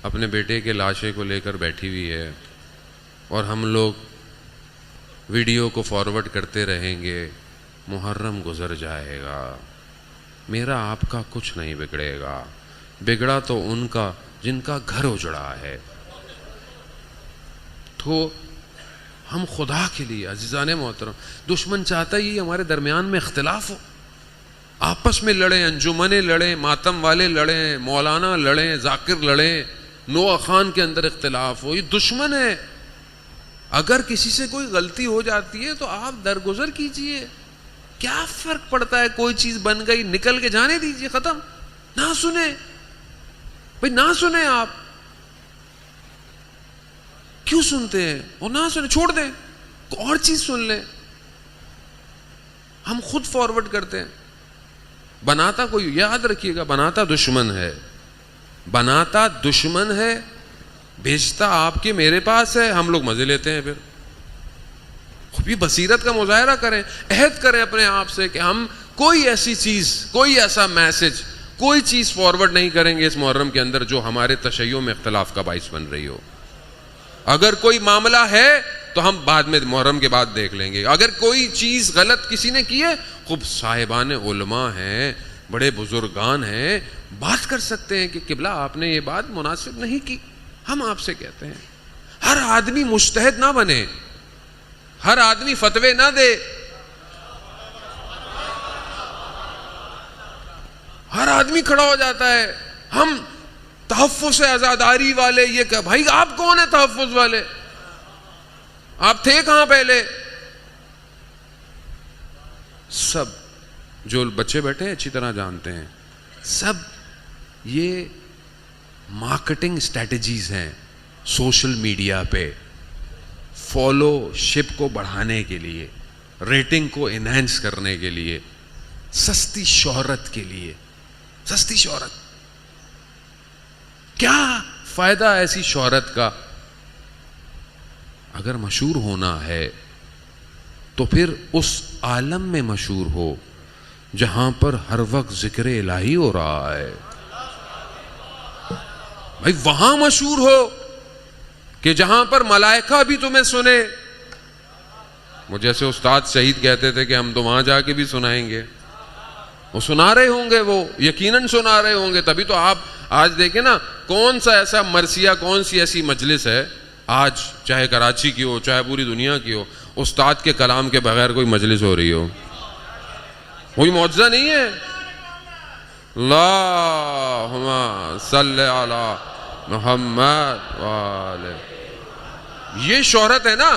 اپنے بیٹے کے لاشے کو لے کر بیٹھی ہوئی ہے، اور ہم لوگ ویڈیو کو فارورڈ کرتے رہیں گے. محرم گزر جائے گا، میرا آپ کا کچھ نہیں بگڑے گا، بگڑا تو ان کا جن کا گھر اجڑا ہے. تو ہم خدا کے لیے عزیزان محترم، دشمن چاہتا ہی ہمارے درمیان میں اختلاف ہو، آپس میں لڑیں، انجمنیں لڑیں، ماتم والے لڑیں، مولانا لڑیں، ذاکر لڑیں، نوح خان کے اندر اختلاف ہو. یہ دشمن ہے. اگر کسی سے کوئی غلطی ہو جاتی ہے تو آپ درگزر کیجئے، کیا فرق پڑتا ہے، کوئی چیز بن گئی نکل کے جانے دیجئے، ختم. نہ سنیں بھئی، نہ سنیں. آپ کیوں سنتے ہیں؟ اور نہ سنیں، چھوڑ دیں، کوئی اور چیز سن لیں. ہم خود فارورڈ کرتے ہیں. بناتا کوئی، یاد رکھیے گا، بناتا دشمن ہے، بناتا دشمن ہے، بھیجتا آپ کے میرے پاس ہے. ہم لوگ مزے لیتے ہیں. پھر بھی بصیرت کا مظاہرہ کریں، عہد کریں اپنے آپ سے کہ ہم کوئی ایسی چیز، کوئی ایسا میسج، کوئی چیز فارورڈ نہیں کریں گے اس محرم کے اندر جو ہمارے تشیع میں اختلاف کا باعث بن رہی ہو. اگر کوئی معاملہ ہے تو ہم بعد میں محرم کے بعد دیکھ لیں گے. اگر کوئی چیز غلط کسی نے کی ہے، خوب صاحبان علماء ہیں، بڑے بزرگان ہیں، بات کر سکتے ہیں کہ قبلہ آپ نے یہ بات مناسب نہیں کی. ہم آپ سے کہتے ہیں ہر آدمی مجتہد نہ بنے، ہر آدمی فتوے نہ دے، ہر آدمی کھڑا ہو جاتا ہے. ہم تحفظ عزاداری والے، یہ کہ بھائی آپ کون ہیں تحفظ والے؟ آپ تھے کہاں پہلے؟ سب جو بچے بیٹھے ہیں اچھی طرح جانتے ہیں، سب یہ مارکیٹنگ اسٹریٹجیز ہیں سوشل میڈیا پہ، فالو شپ کو بڑھانے کے لیے، ریٹنگ کو انہینس کرنے کے لیے، سستی شہرت کے لیے. سستی شہرت، کیا فائدہ ایسی شہرت کا؟ اگر مشہور ہونا ہے تو پھر اس عالم میں مشہور ہو جہاں پر ہر وقت ذکر الہی ہو رہا ہے. بھائی وہاں مشہور ہو کہ جہاں پر ملائکہ بھی تمہیں سنے. وہ جیسے استاد شہید کہتے تھے کہ ہم تو وہاں جا کے بھی سنائیں گے. وہ سنا رہے ہوں گے، وہ یقیناً سنا رہے ہوں گے. تبھی تو آپ آج دیکھیں نا، کون سا ایسا مرثیہ، کون سی ایسی مجلس ہے آج، چاہے کراچی کی ہو چاہے پوری دنیا کی ہو، استاد کے کلام کے بغیر کوئی مجلس ہو رہی ہو؟ کوئی معجزہ نہیں ہے. اللہم صلی علی محمد وآلہ. یہ شہرت ہے نا،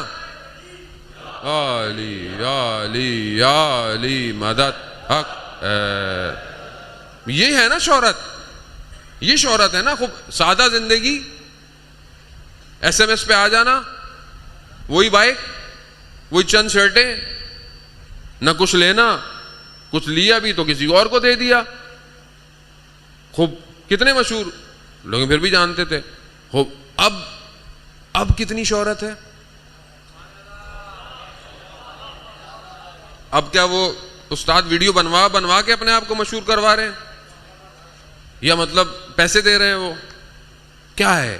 علی علی علی مدد حق. یہ ہے نا شہرت، یہ شہرت ہے نا. خوب سادہ زندگی، ایس ایم ایس پہ آ جانا، وہی بائک، وہی چند شرٹیں، نہ کچھ لینا، کچھ لیا بھی تو کسی اور کو دے دیا. خوب کتنے مشہور لوگ پھر بھی جانتے تھے. خوب اب کتنی شہرت ہے. اب کیا وہ استاد ویڈیو بنوا کے اپنے آپ کو مشہور کروا رہے ہیں، یا مطلب پیسے دے رہے ہیں؟ وہ کیا ہے؟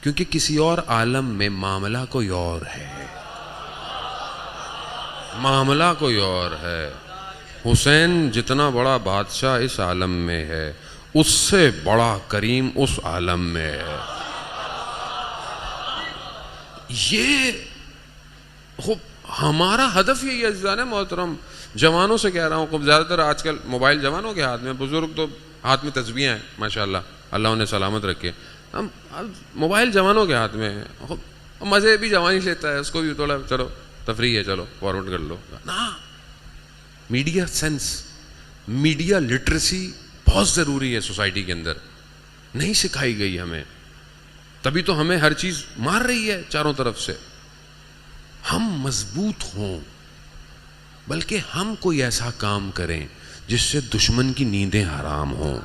کیونکہ کسی اور عالم میں معاملہ کوئی اور ہے، معاملہ کوئی اور ہے. حسین جتنا بڑا بادشاہ اس عالم میں ہے، اس سے بڑا کریم اس عالم میں ہے. یہ خوب ہمارا ہدف یہی ہے عزیزان محترم. جوانوں سے کہہ رہا ہوں، خوب زیادہ تر آج کل موبائل جوانوں کے ہاتھ میں، بزرگ تو ہاتھ میں تسبیحیں ہیں ماشاءاللہ، اللہ انہیں سلامت رکھے. ہم موبائل جوانوں کے ہاتھ میں ہے. مزے بھی جوانی لیتا ہے، اس کو بھی تھوڑا چلو تفریح ہے، چلو فارورڈ کر لو. نا، میڈیا سینس، میڈیا لٹریسی بہت ضروری ہے سوسائٹی کے اندر. نہیں سکھائی گئی ہمیں، تبھی تو ہمیں ہر چیز مار رہی ہے چاروں طرف سے. ہم مضبوط ہوں، بلکہ ہم کوئی ایسا کام کریں جس سے دشمن کی نیندیں حرام ہوں.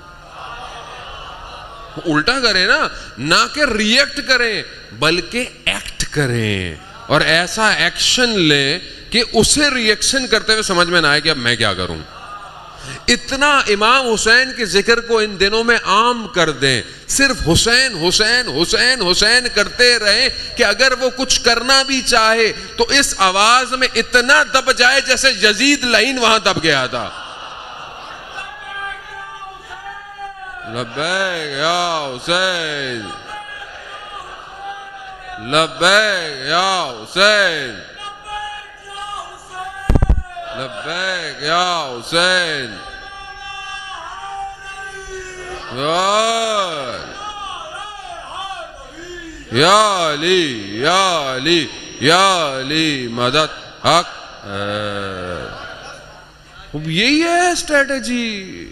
الٹا کریں نا، نہ کہ ریئیکٹ کریں بلکہ ایکٹ کریں، اور ایسا ایکشن لیں کہ اسے ریئیکشن کرتے ہوئے سمجھ میں نہ آئے کہ اب میں کیا کروں۔ اتنا امام حسین کے ذکر کو ان دنوں میں عام کر دیں، صرف حسین حسین حسین حسین کرتے رہیں کہ اگر وہ کچھ کرنا بھی چاہے تو اس آواز میں اتنا دب جائے جیسے یزید لعین وہاں دب گیا تھا۔ لبیک یا حسین، لبیک یا حسین، لبیک یا حسین، یا علی یا علی یا علی مدد حق۔ یہی ہے اسٹریٹجی،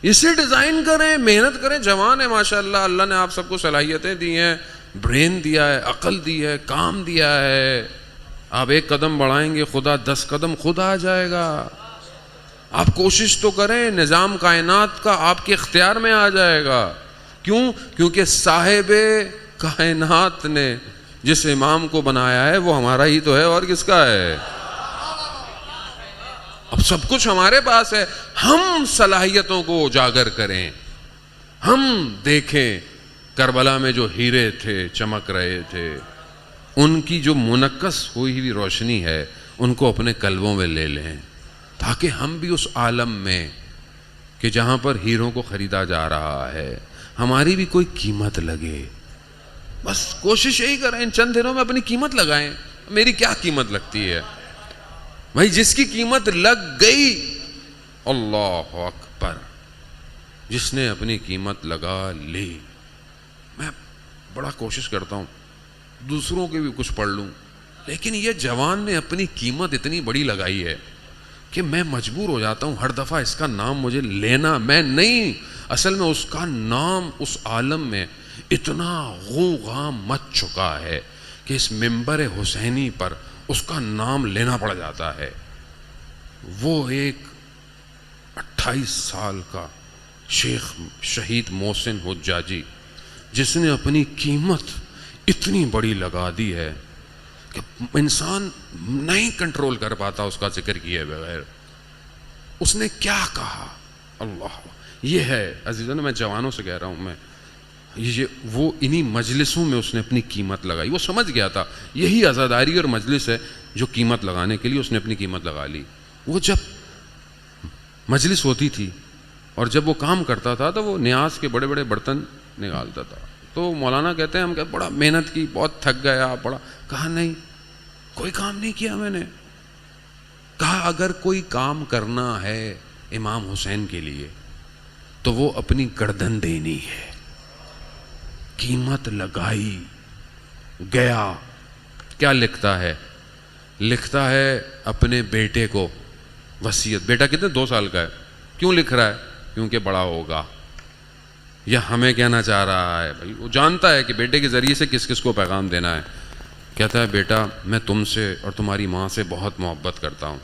اسے ڈیزائن کریں، محنت کریں۔ جوان ہے ماشاءاللہ، اللہ نے آپ سب کو صلاحیتیں دی ہیں، برین دیا ہے، عقل دی ہے، کام دیا ہے۔ آپ ایک قدم بڑھائیں گے خدا 10 قدم خود آ جائے گا۔ آپ کوشش تو کریں، نظام کائنات کا آپ کے اختیار میں آ جائے گا۔ کیوں؟ کیونکہ صاحب کائنات نے جس امام کو بنایا ہے وہ ہمارا ہی تو ہے، اور کس کا ہے؟ اب سب کچھ ہمارے پاس ہے، ہم صلاحیتوں کو اجاگر کریں، ہم دیکھیں کربلا میں جو ہیرے تھے چمک رہے تھے، ان کی جو منعکس ہوئی ہوئی روشنی ہے ان کو اپنے قلبوں میں لے لیں، تاکہ ہم بھی اس عالم میں کہ جہاں پر ہیروں کو خریدا جا رہا ہے ہماری بھی کوئی قیمت لگے۔ بس کوشش یہی کریں، ان چند دنوں میں اپنی قیمت لگائیں۔ میری کیا قیمت لگتی ہے بھائی؟ جس کی قیمت لگ گئی، اللہ اکبر، جس نے اپنی قیمت لگا لی۔ میں بڑا کوشش کرتا ہوں دوسروں کے بھی کچھ پڑھ لوں، لیکن یہ جوان نے اپنی قیمت اتنی بڑی لگائی ہے کہ میں مجبور ہو جاتا ہوں ہر دفعہ اس کا نام مجھے لینا۔ میں نہیں، اصل میں اس کا نام اس عالم میں اتنا غوغام مچ چکا ہے کہ اس منبر حسینی پر اس کا نام لینا پڑ جاتا ہے۔ وہ ایک 28 سال کا شیخ شہید محسن حجاجی جس نے اپنی قیمت اتنی بڑی لگا دی ہے کہ انسان نہیں کنٹرول کر پاتا اس کا ذکر کیے بغیر۔ اس نے کیا کہا؟ اللہ، یہ ہے عزیزان، میں جوانوں سے کہہ رہا ہوں، میں یہ وہ انہی مجلسوں میں اس نے اپنی قیمت لگائی۔ وہ سمجھ گیا تھا یہی عزاداری اور مجلس ہے جو قیمت لگانے کے لیے اس نے اپنی قیمت لگا لی۔ وہ جب مجلس ہوتی تھی اور جب وہ کام کرتا تھا تو وہ نیاز کے بڑے بڑے برتن نکالتا تھا، تو مولانا کہتے ہیں ہم کہ بڑا محنت کی، بہت تھک گیا، بڑا کہا نہیں کوئی کام نہیں کیا میں نے۔ کہا اگر کوئی کام کرنا ہے امام حسین کے لیے تو وہ اپنی گردن دینی ہے۔ قیمت لگائی، گیا۔ کیا لکھتا ہے؟ لکھتا ہے اپنے بیٹے کو وصیت۔ بیٹا کتنے 2 سال کا ہے، کیوں لکھ رہا ہے؟ کیونکہ بڑا ہوگا۔ یا ہمیں کہنا چاہ رہا ہے بھائی، وہ جانتا ہے کہ بیٹے کے ذریعے سے کس کس کو پیغام دینا ہے۔ کہتا ہے بیٹا میں تم سے اور تمہاری ماں سے بہت محبت کرتا ہوں،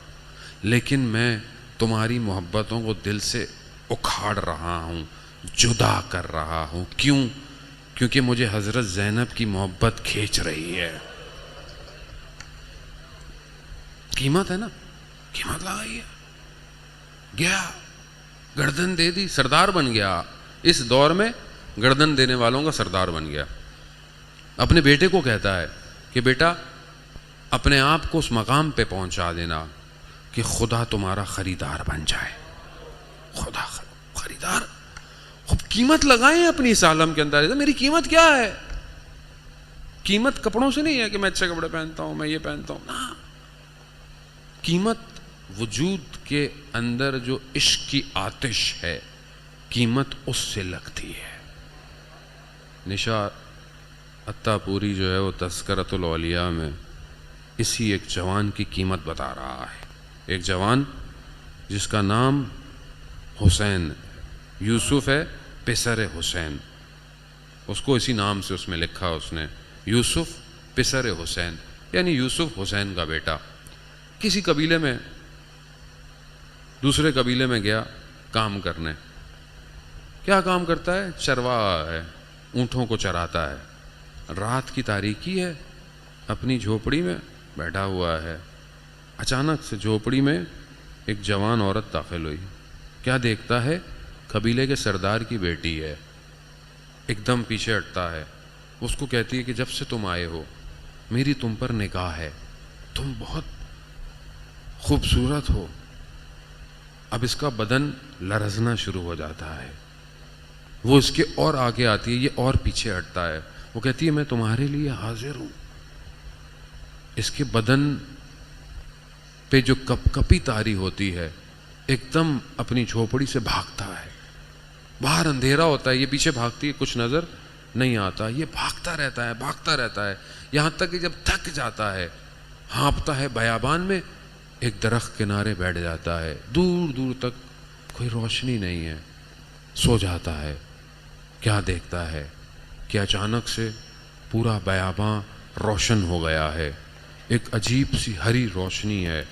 لیکن میں تمہاری محبتوں کو دل سے اکھاڑ رہا ہوں، جدا کر رہا ہوں۔ کیوں؟ کیونکہ مجھے حضرت زینب کی محبت کھینچ رہی ہے۔ قیمت ہے نا، قیمت لگائی ہے۔ گیا، گردن دے دی، سردار بن گیا۔ اس دور میں گردن دینے والوں کا سردار بن گیا۔ اپنے بیٹے کو کہتا ہے کہ بیٹا اپنے آپ کو اس مقام پہ پہنچا دینا کہ خدا تمہارا خریدار بن جائے۔ خدا خریدار، خوب قیمت لگائیں اپنی اس عالم کے اندر۔ میری قیمت کیا ہے؟ قیمت کپڑوں سے نہیں ہے کہ میں اچھے کپڑے پہنتا ہوں، میں یہ پہنتا ہوں، نا۔ قیمت وجود کے اندر جو عشق کی آتش ہے، قیمت اس سے لگتی ہے۔ نشا عطا پوری جو ہے وہ تذکرۃ الاولیاء میں اسی ایک جوان کی قیمت بتا رہا ہے۔ ایک جوان جس کا نام حسین یوسف ہے، پسر حسین، اس کو اسی نام سے اس میں لکھا اس نے، یوسف پسر حسین، یعنی یوسف حسین کا بیٹا۔ کسی قبیلے میں دوسرے قبیلے میں گیا کام کرنے، کیا کام کرتا ہے؟ چرواہا ہے، اونٹوں کو چراتا ہے، رات کی تاریکی ہے، اپنی جھوپڑی میں بیٹھا ہوا ہے۔ اچانک سے جھوپڑی میں ایک جوان عورت داخل ہوئی، کیا دیکھتا ہے؟ قبیلے کے سردار کی بیٹی ہے، ایک دم پیچھے ہٹتا ہے، اس کو کہتی ہے کہ جب سے تم آئے ہو میری تم پر نگاہ ہے، تم بہت خوبصورت ہو۔ اب اس کا بدن لرزنا شروع ہو جاتا ہے، وہ اس کے اور آگے آتی ہے، یہ اور پیچھے ہٹتا ہے، وہ کہتی ہے میں تمہارے لیے حاضر ہوں۔ اس کے بدن پہ جو کپ کپی تاری ہوتی ہے، ایک دم اپنی جھوپڑی سے بھاگتا ہے۔ باہر اندھیرا ہوتا ہے، یہ پیچھے بھاگتی ہے، کچھ نظر نہیں آتا، یہ بھاگتا رہتا ہے یہاں تک کہ جب تھک جاتا ہے، ہانپتا ہے بیابان میں، ایک درخت کنارے بیٹھ جاتا ہے، دور دور تک کوئی روشنی نہیں ہے، سو جاتا ہے۔ کیا دیکھتا ہے کہ اچانک سے پورا بیاباں روشن ہو گیا ہے، ایک عجیب سی ہری روشنی ہے،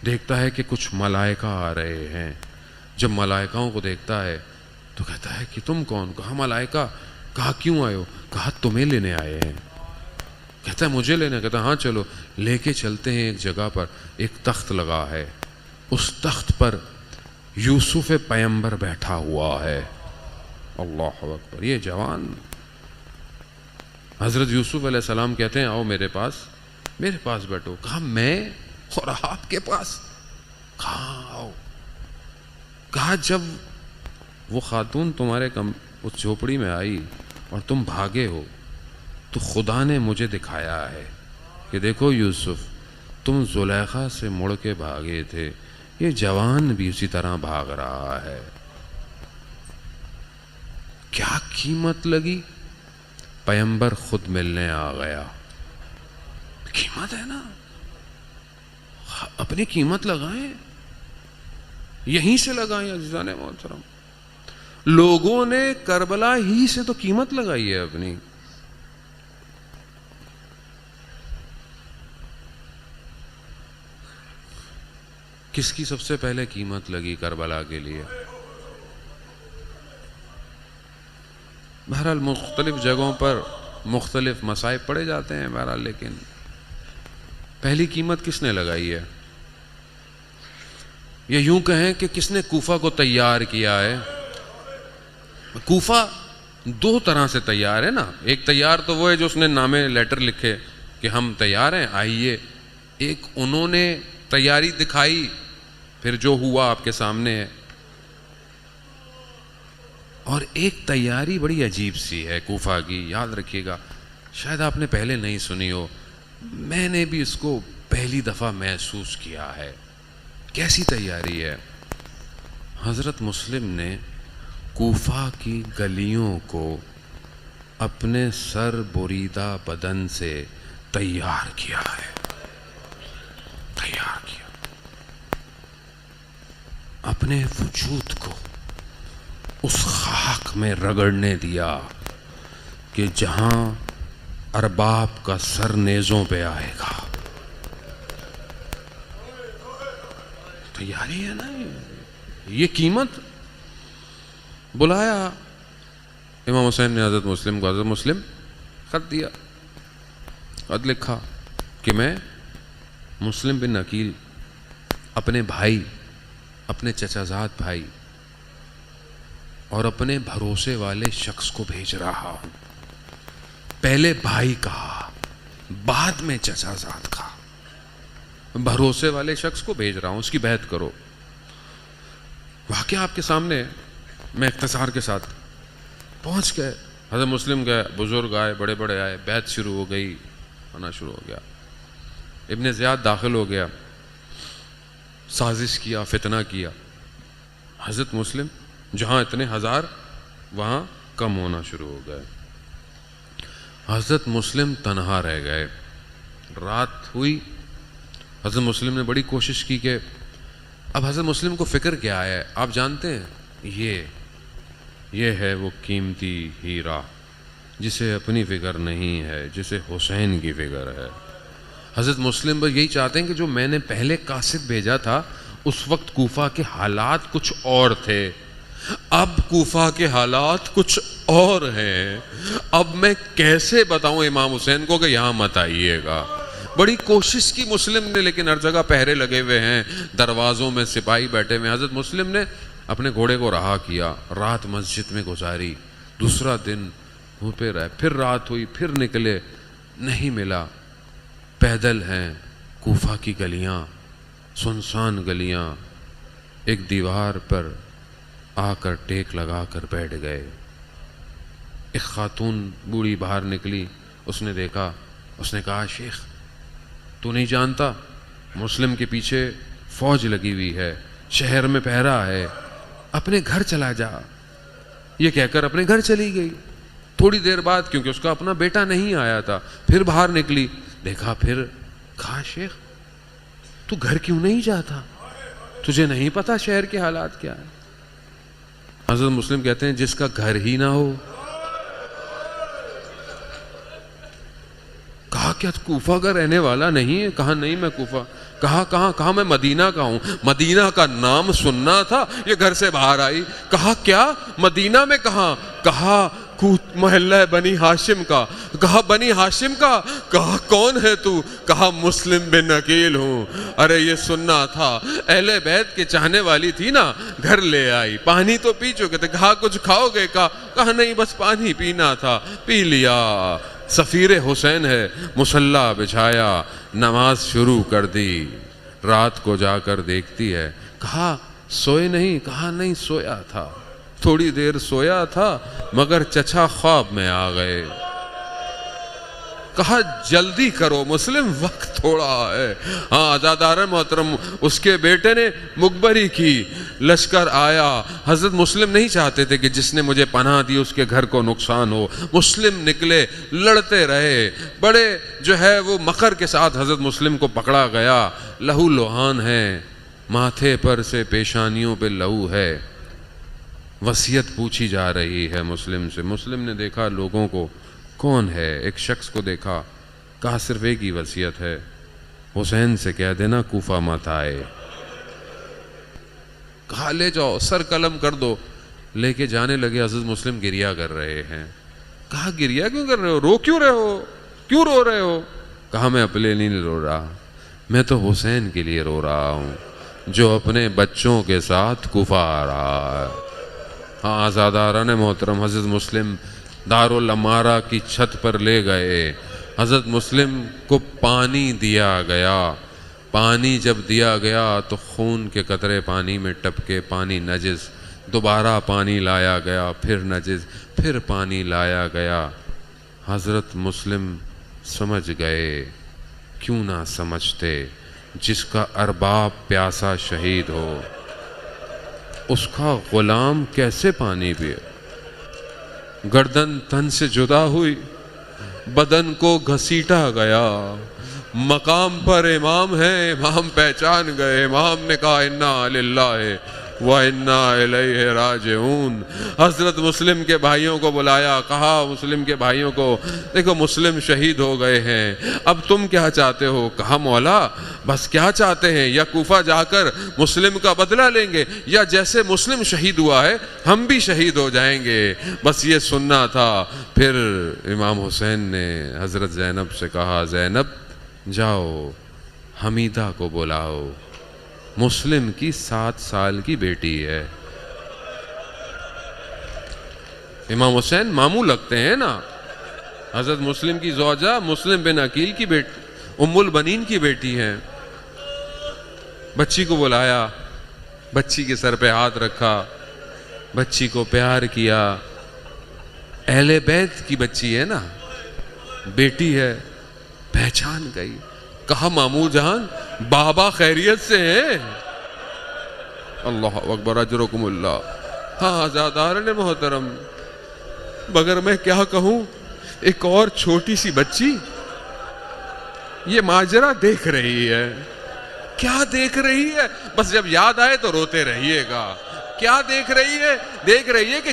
دیکھتا ہے کہ کچھ ملائکہ آ رہے ہیں۔ جب ملائکاؤں کو دیکھتا ہے تو کہتا ہے کہ تم کون؟ کہا ملائکہ۔ کہا کیوں آئے ہو؟ کہا تمہیں لینے آئے ہیں۔ کہتا ہے مجھے لینے؟ کہتا ہے ہاں چلو لے کے چلتے ہیں ایک جگہ پر، ایک تخت لگا ہے، اس تخت پر یوسف پیمبر بیٹھا ہوا ہے۔ اللہ اکبر! یہ جوان حضرت یوسف علیہ السلام کہتے ہیں آؤ میرے پاس بیٹھو۔ کہا میں اور آپ کے پاس؟ کہا آؤ۔ کہا جب وہ خاتون تمہارے اس جھوپڑی میں آئی اور تم بھاگے ہو تو خدا نے مجھے دکھایا ہے کہ دیکھو یوسف، تم زلیخا سے مڑ کے بھاگے تھے، یہ جوان بھی اسی طرح بھاگ رہا ہے۔ کیا قیمت لگی؟ پیمبر خود ملنے آ گیا۔ قیمت ہے نا، اپنی قیمت لگائیں، یہیں سے لگائیں عزیزان محترم۔ لوگوں نے کربلا ہی سے تو قیمت لگائی ہے اپنی۔ کس کی سب سے پہلے قیمت لگی کربلا کے لیے؟ بہرحال مختلف جگہوں پر مختلف مصائب پڑے جاتے ہیں بہرحال، لیکن پہلی قیمت کس نے لگائی ہے؟ یا یوں کہیں کہ کس نے کوفہ کو تیار کیا ہے؟ کوفہ دو طرح سے تیار ہے نا، ایک تیار تو وہ ہے جو اس نے نامے لیٹر لکھے کہ ہم تیار ہیں آئیے، ایک انہوں نے تیاری دکھائی، پھر جو ہوا آپ کے سامنے ہے۔ اور ایک تیاری بڑی عجیب سی ہے کوفہ کی، یاد رکھیے گا، شاید آپ نے پہلے نہیں سنی ہو، میں نے بھی اس کو پہلی دفعہ محسوس کیا ہے۔ کیسی تیاری ہے؟ حضرت مسلم نے کوفہ کی گلیوں کو اپنے سر بریدہ بدن سے تیار کیا ہے، تیار کیا، اپنے وجود کو اس خاک میں رگڑنے دیا کہ جہاں ارباب کا سر نیزوں پہ آئے گا۔ تیاری ہے نا یہ قیمت۔ بلایا امام حسین نے حضرت مسلم کو، حضرت مسلم خط دیا، خط لکھا کہ میں مسلم بن عقیل اپنے بھائی، اپنے چچا زاد بھائی اور اپنے بھروسے والے شخص کو بھیج رہا ہوں۔ پہلے بھائی کہا، بعد میں چچا زاد کہا، بھروسے والے شخص کو بھیج رہا ہوں، اس کی بیعت کرو۔ واقعہ آپ کے سامنے، میں اختصار کے ساتھ پہنچ گئے، حضرت مسلم گئے، بزرگ آئے، بڑے بڑے آئے، بیعت شروع ہو گئی، آنا شروع ہو گیا۔ ابن زیاد داخل ہو گیا، سازش کیا، فتنہ کیا۔ حضرت مسلم جہاں اتنے ہزار وہاں کم ہونا شروع ہو گئے۔ حضرت مسلم تنہا رہ گئے۔ رات ہوئی، حضرت مسلم نے بڑی کوشش کی کہ اب حضرت مسلم کو فکر کیا ہے؟ آپ جانتے ہیں یہ ہے وہ قیمتی ہیرا جسے اپنی فکر نہیں ہے، جسے حسین کی فکر ہے۔ حضرت مسلم بس یہی چاہتے ہیں کہ جو میں نے پہلے قاصد بھیجا تھا اس وقت کوفہ کے حالات کچھ اور تھے، اب کوفہ کے حالات کچھ اور ہیں، اب میں کیسے بتاؤں امام حسین کو کہ یہاں مت آئیے گا۔ بڑی کوشش کی مسلم نے، لیکن ہر جگہ پہرے لگے ہوئے ہیں، دروازوں میں سپاہی بیٹھے ہوئے ہیں۔ حضرت مسلم نے اپنے گھوڑے کو رہا کیا، رات مسجد میں گزاری، دوسرا دن وہاں پہ رہے، پھر رات ہوئی، پھر نکلے، نہیں ملا۔ پیدل ہیں، کوفہ کی گلیاں، سنسان گلیاں، ایک دیوار پر آ کر ٹیک لگا کر بیٹھ گئے۔ ایک خاتون بوڑھی باہر نکلی، اس نے دیکھا، اس نے کہا شیخ تو نہیں جانتا مسلم کے پیچھے فوج لگی ہوئی ہے، شہر میں پہرا ہے، اپنے گھر چلا جا۔ یہ کہہ کر اپنے گھر چلی گئی۔ تھوڑی دیر بعد، کیونکہ اس کا اپنا بیٹا نہیں آیا تھا، پھر باہر نکلی، دیکھا، پھر کہا شیخ تو گھر کیوں نہیں جاتا؟ تجھے نہیں پتا شہر کے حالات کیا ہے؟ حضرت مسلم کہتے ہیں جس کا گھر ہی نہ ہو۔ کہا کیا کوفہ کا رہنے والا نہیں ہے؟ کہا نہیں میں کوفہ۔ کہا میں مدینہ کا ہوں۔ مدینہ کا نام سننا تھا، یہ گھر سے باہر آئی۔ کہا کیا مدینہ میں کہاں؟ کہا محلہ بنی ہاشم کا۔ کہا بنی ہاشم کا؟ کہا کون ہے تو؟ کہا مسلم بن عقیل ہوں۔ ارے یہ سننا تھا، اہل بیت کے چاہنے والی تھی نا، گھر لے آئی، پانی تو پی چکے تھے۔ کہا کچھ کھاؤ گے؟ کہا نہیں بس پانی پینا تھا، پی لیا۔ سفیر حسین ہے، مصلی بچھایا، نماز شروع کر دی۔ رات کو جا کر دیکھتی ہے، کہا سوئے نہیں؟ کہا نہیں سویا تھا، تھوڑی دیر سویا تھا مگر چچا خواب میں آ گئے۔ کہا جلدی کرو مسلم، وقت تھوڑا ہے۔ ہاں عزادار محترم، اس کے بیٹے نے مقبری کی، لشکر آیا۔ حضرت مسلم نہیں چاہتے تھے کہ جس نے مجھے پناہ دی اس کے گھر کو نقصان ہو۔ مسلم نکلے، لڑتے رہے، بڑے جو ہے وہ مکر کے ساتھ حضرت مسلم کو پکڑا گیا۔ لہو لوہان ہے، ماتھے پر سے پیشانیوں پہ لہو ہے۔ وصیت پوچھی جا رہی ہے مسلم سے۔ مسلم نے دیکھا لوگوں کو، کون ہے؟ ایک شخص کو دیکھا، کہا صرف ایک ہی وصیت ہے، حسین سے کہہ دینا کوفہ مت آئے۔ کہا لے جاؤ، سر قلم کر دو۔ لے کے جانے لگے، حضرت مسلم گریا کر رہے ہیں۔ کہا گریا کیوں کر رہے ہو؟ رو کیوں رہے ہو؟ کیوں رو رہے ہو؟ کہا میں اپنے لیے نہیں رو رہا، میں تو حسین کے لیے رو رہا ہوں جو اپنے بچوں کے ساتھ کوفہ آ رہا ہے۔ ہاں آزاداران محترم، حضرت مسلم دارالامارہ کی چھت پر لے گئے۔ حضرت مسلم کو پانی دیا گیا۔ پانی جب دیا گیا تو خون کے قطرے پانی میں ٹپکے، پانی نجس۔ دوبارہ پانی لایا گیا، پھر نجس، پھر پانی لایا گیا۔ حضرت مسلم سمجھ گئے، کیوں نہ سمجھتے، جس کا ارباب پیاسا شہید ہو اس کا غلام کیسے پانی پیے؟ گردن تن سے جدا ہوئی، بدن کو گھسیٹا گیا۔ مقام پر امام ہے، امام پہچان گئے۔ امام نے کہا انا للہ وَإِنَّا إِلَيْهِ راجعون۔ حضرت مسلم کے بھائیوں کو بلایا، کہا مسلم کے بھائیوں کو دیکھو مسلم شہید ہو گئے ہیں، اب تم کیا چاہتے ہو؟ کہا مولا بس کیا چاہتے ہیں، یا کوفہ جا کر مسلم کا بدلہ لیں گے، یا جیسے مسلم شہید ہوا ہے ہم بھی شہید ہو جائیں گے، بس یہ سننا تھا۔ پھر امام حسین نے حضرت زینب سے کہا زینب جاؤ حمیدہ کو بلاؤ، مسلم کی 7 سال کی بیٹی ہے۔ امام حسین ماموں لگتے ہیں نا، حضرت مسلم کی زوجہ مسلم بن عقیل کی بیٹی، ام البنین کی بیٹی ہیں۔ بچی کو بلایا، بچی کے سر پہ ہاتھ رکھا، بچی کو پیار کیا۔ اہل بیت کی بچی ہے نا، بیٹی ہے، پہچان گئی۔ کہا ماموں جان بابا خیریت سے ہیں؟ اللہ اکبر، اجرکم اللہ۔ ہاں آزاداران محترم، مگر میں کیا کہوں، ایک اور چھوٹی سی بچی یہ ماجرا دیکھ رہی ہے۔ کیا دیکھ رہی ہے؟ بس جب یاد آئے تو روتے رہیے گا۔ کیا دیکھ رہی ہے؟ دیکھ رہی ہے کہ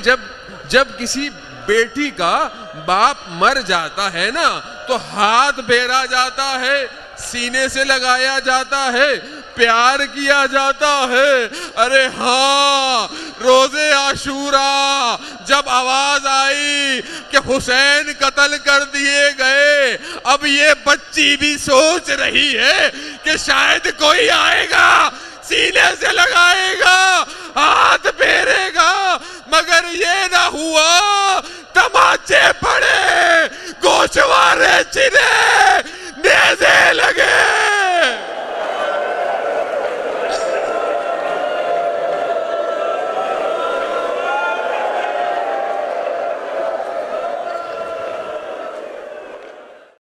جب کسی بیٹی کا باپ مر جاتا ہے نا تو ہاتھ پھیرا جاتا ہے، سینے سے لگایا جاتا ہے، پیار کیا جاتا ہے۔ ارے ہاں روز عاشورہ جب آواز آئی کہ حسین قتل کر دیے گئے، اب یہ بچی بھی سوچ رہی ہے کہ شاید کوئی آئے گا، سینے سے لگائے گا، ہاتھ پھیرے گا، مگر یہ نہ ہوا، تماچے پڑے، گوشوارے چھن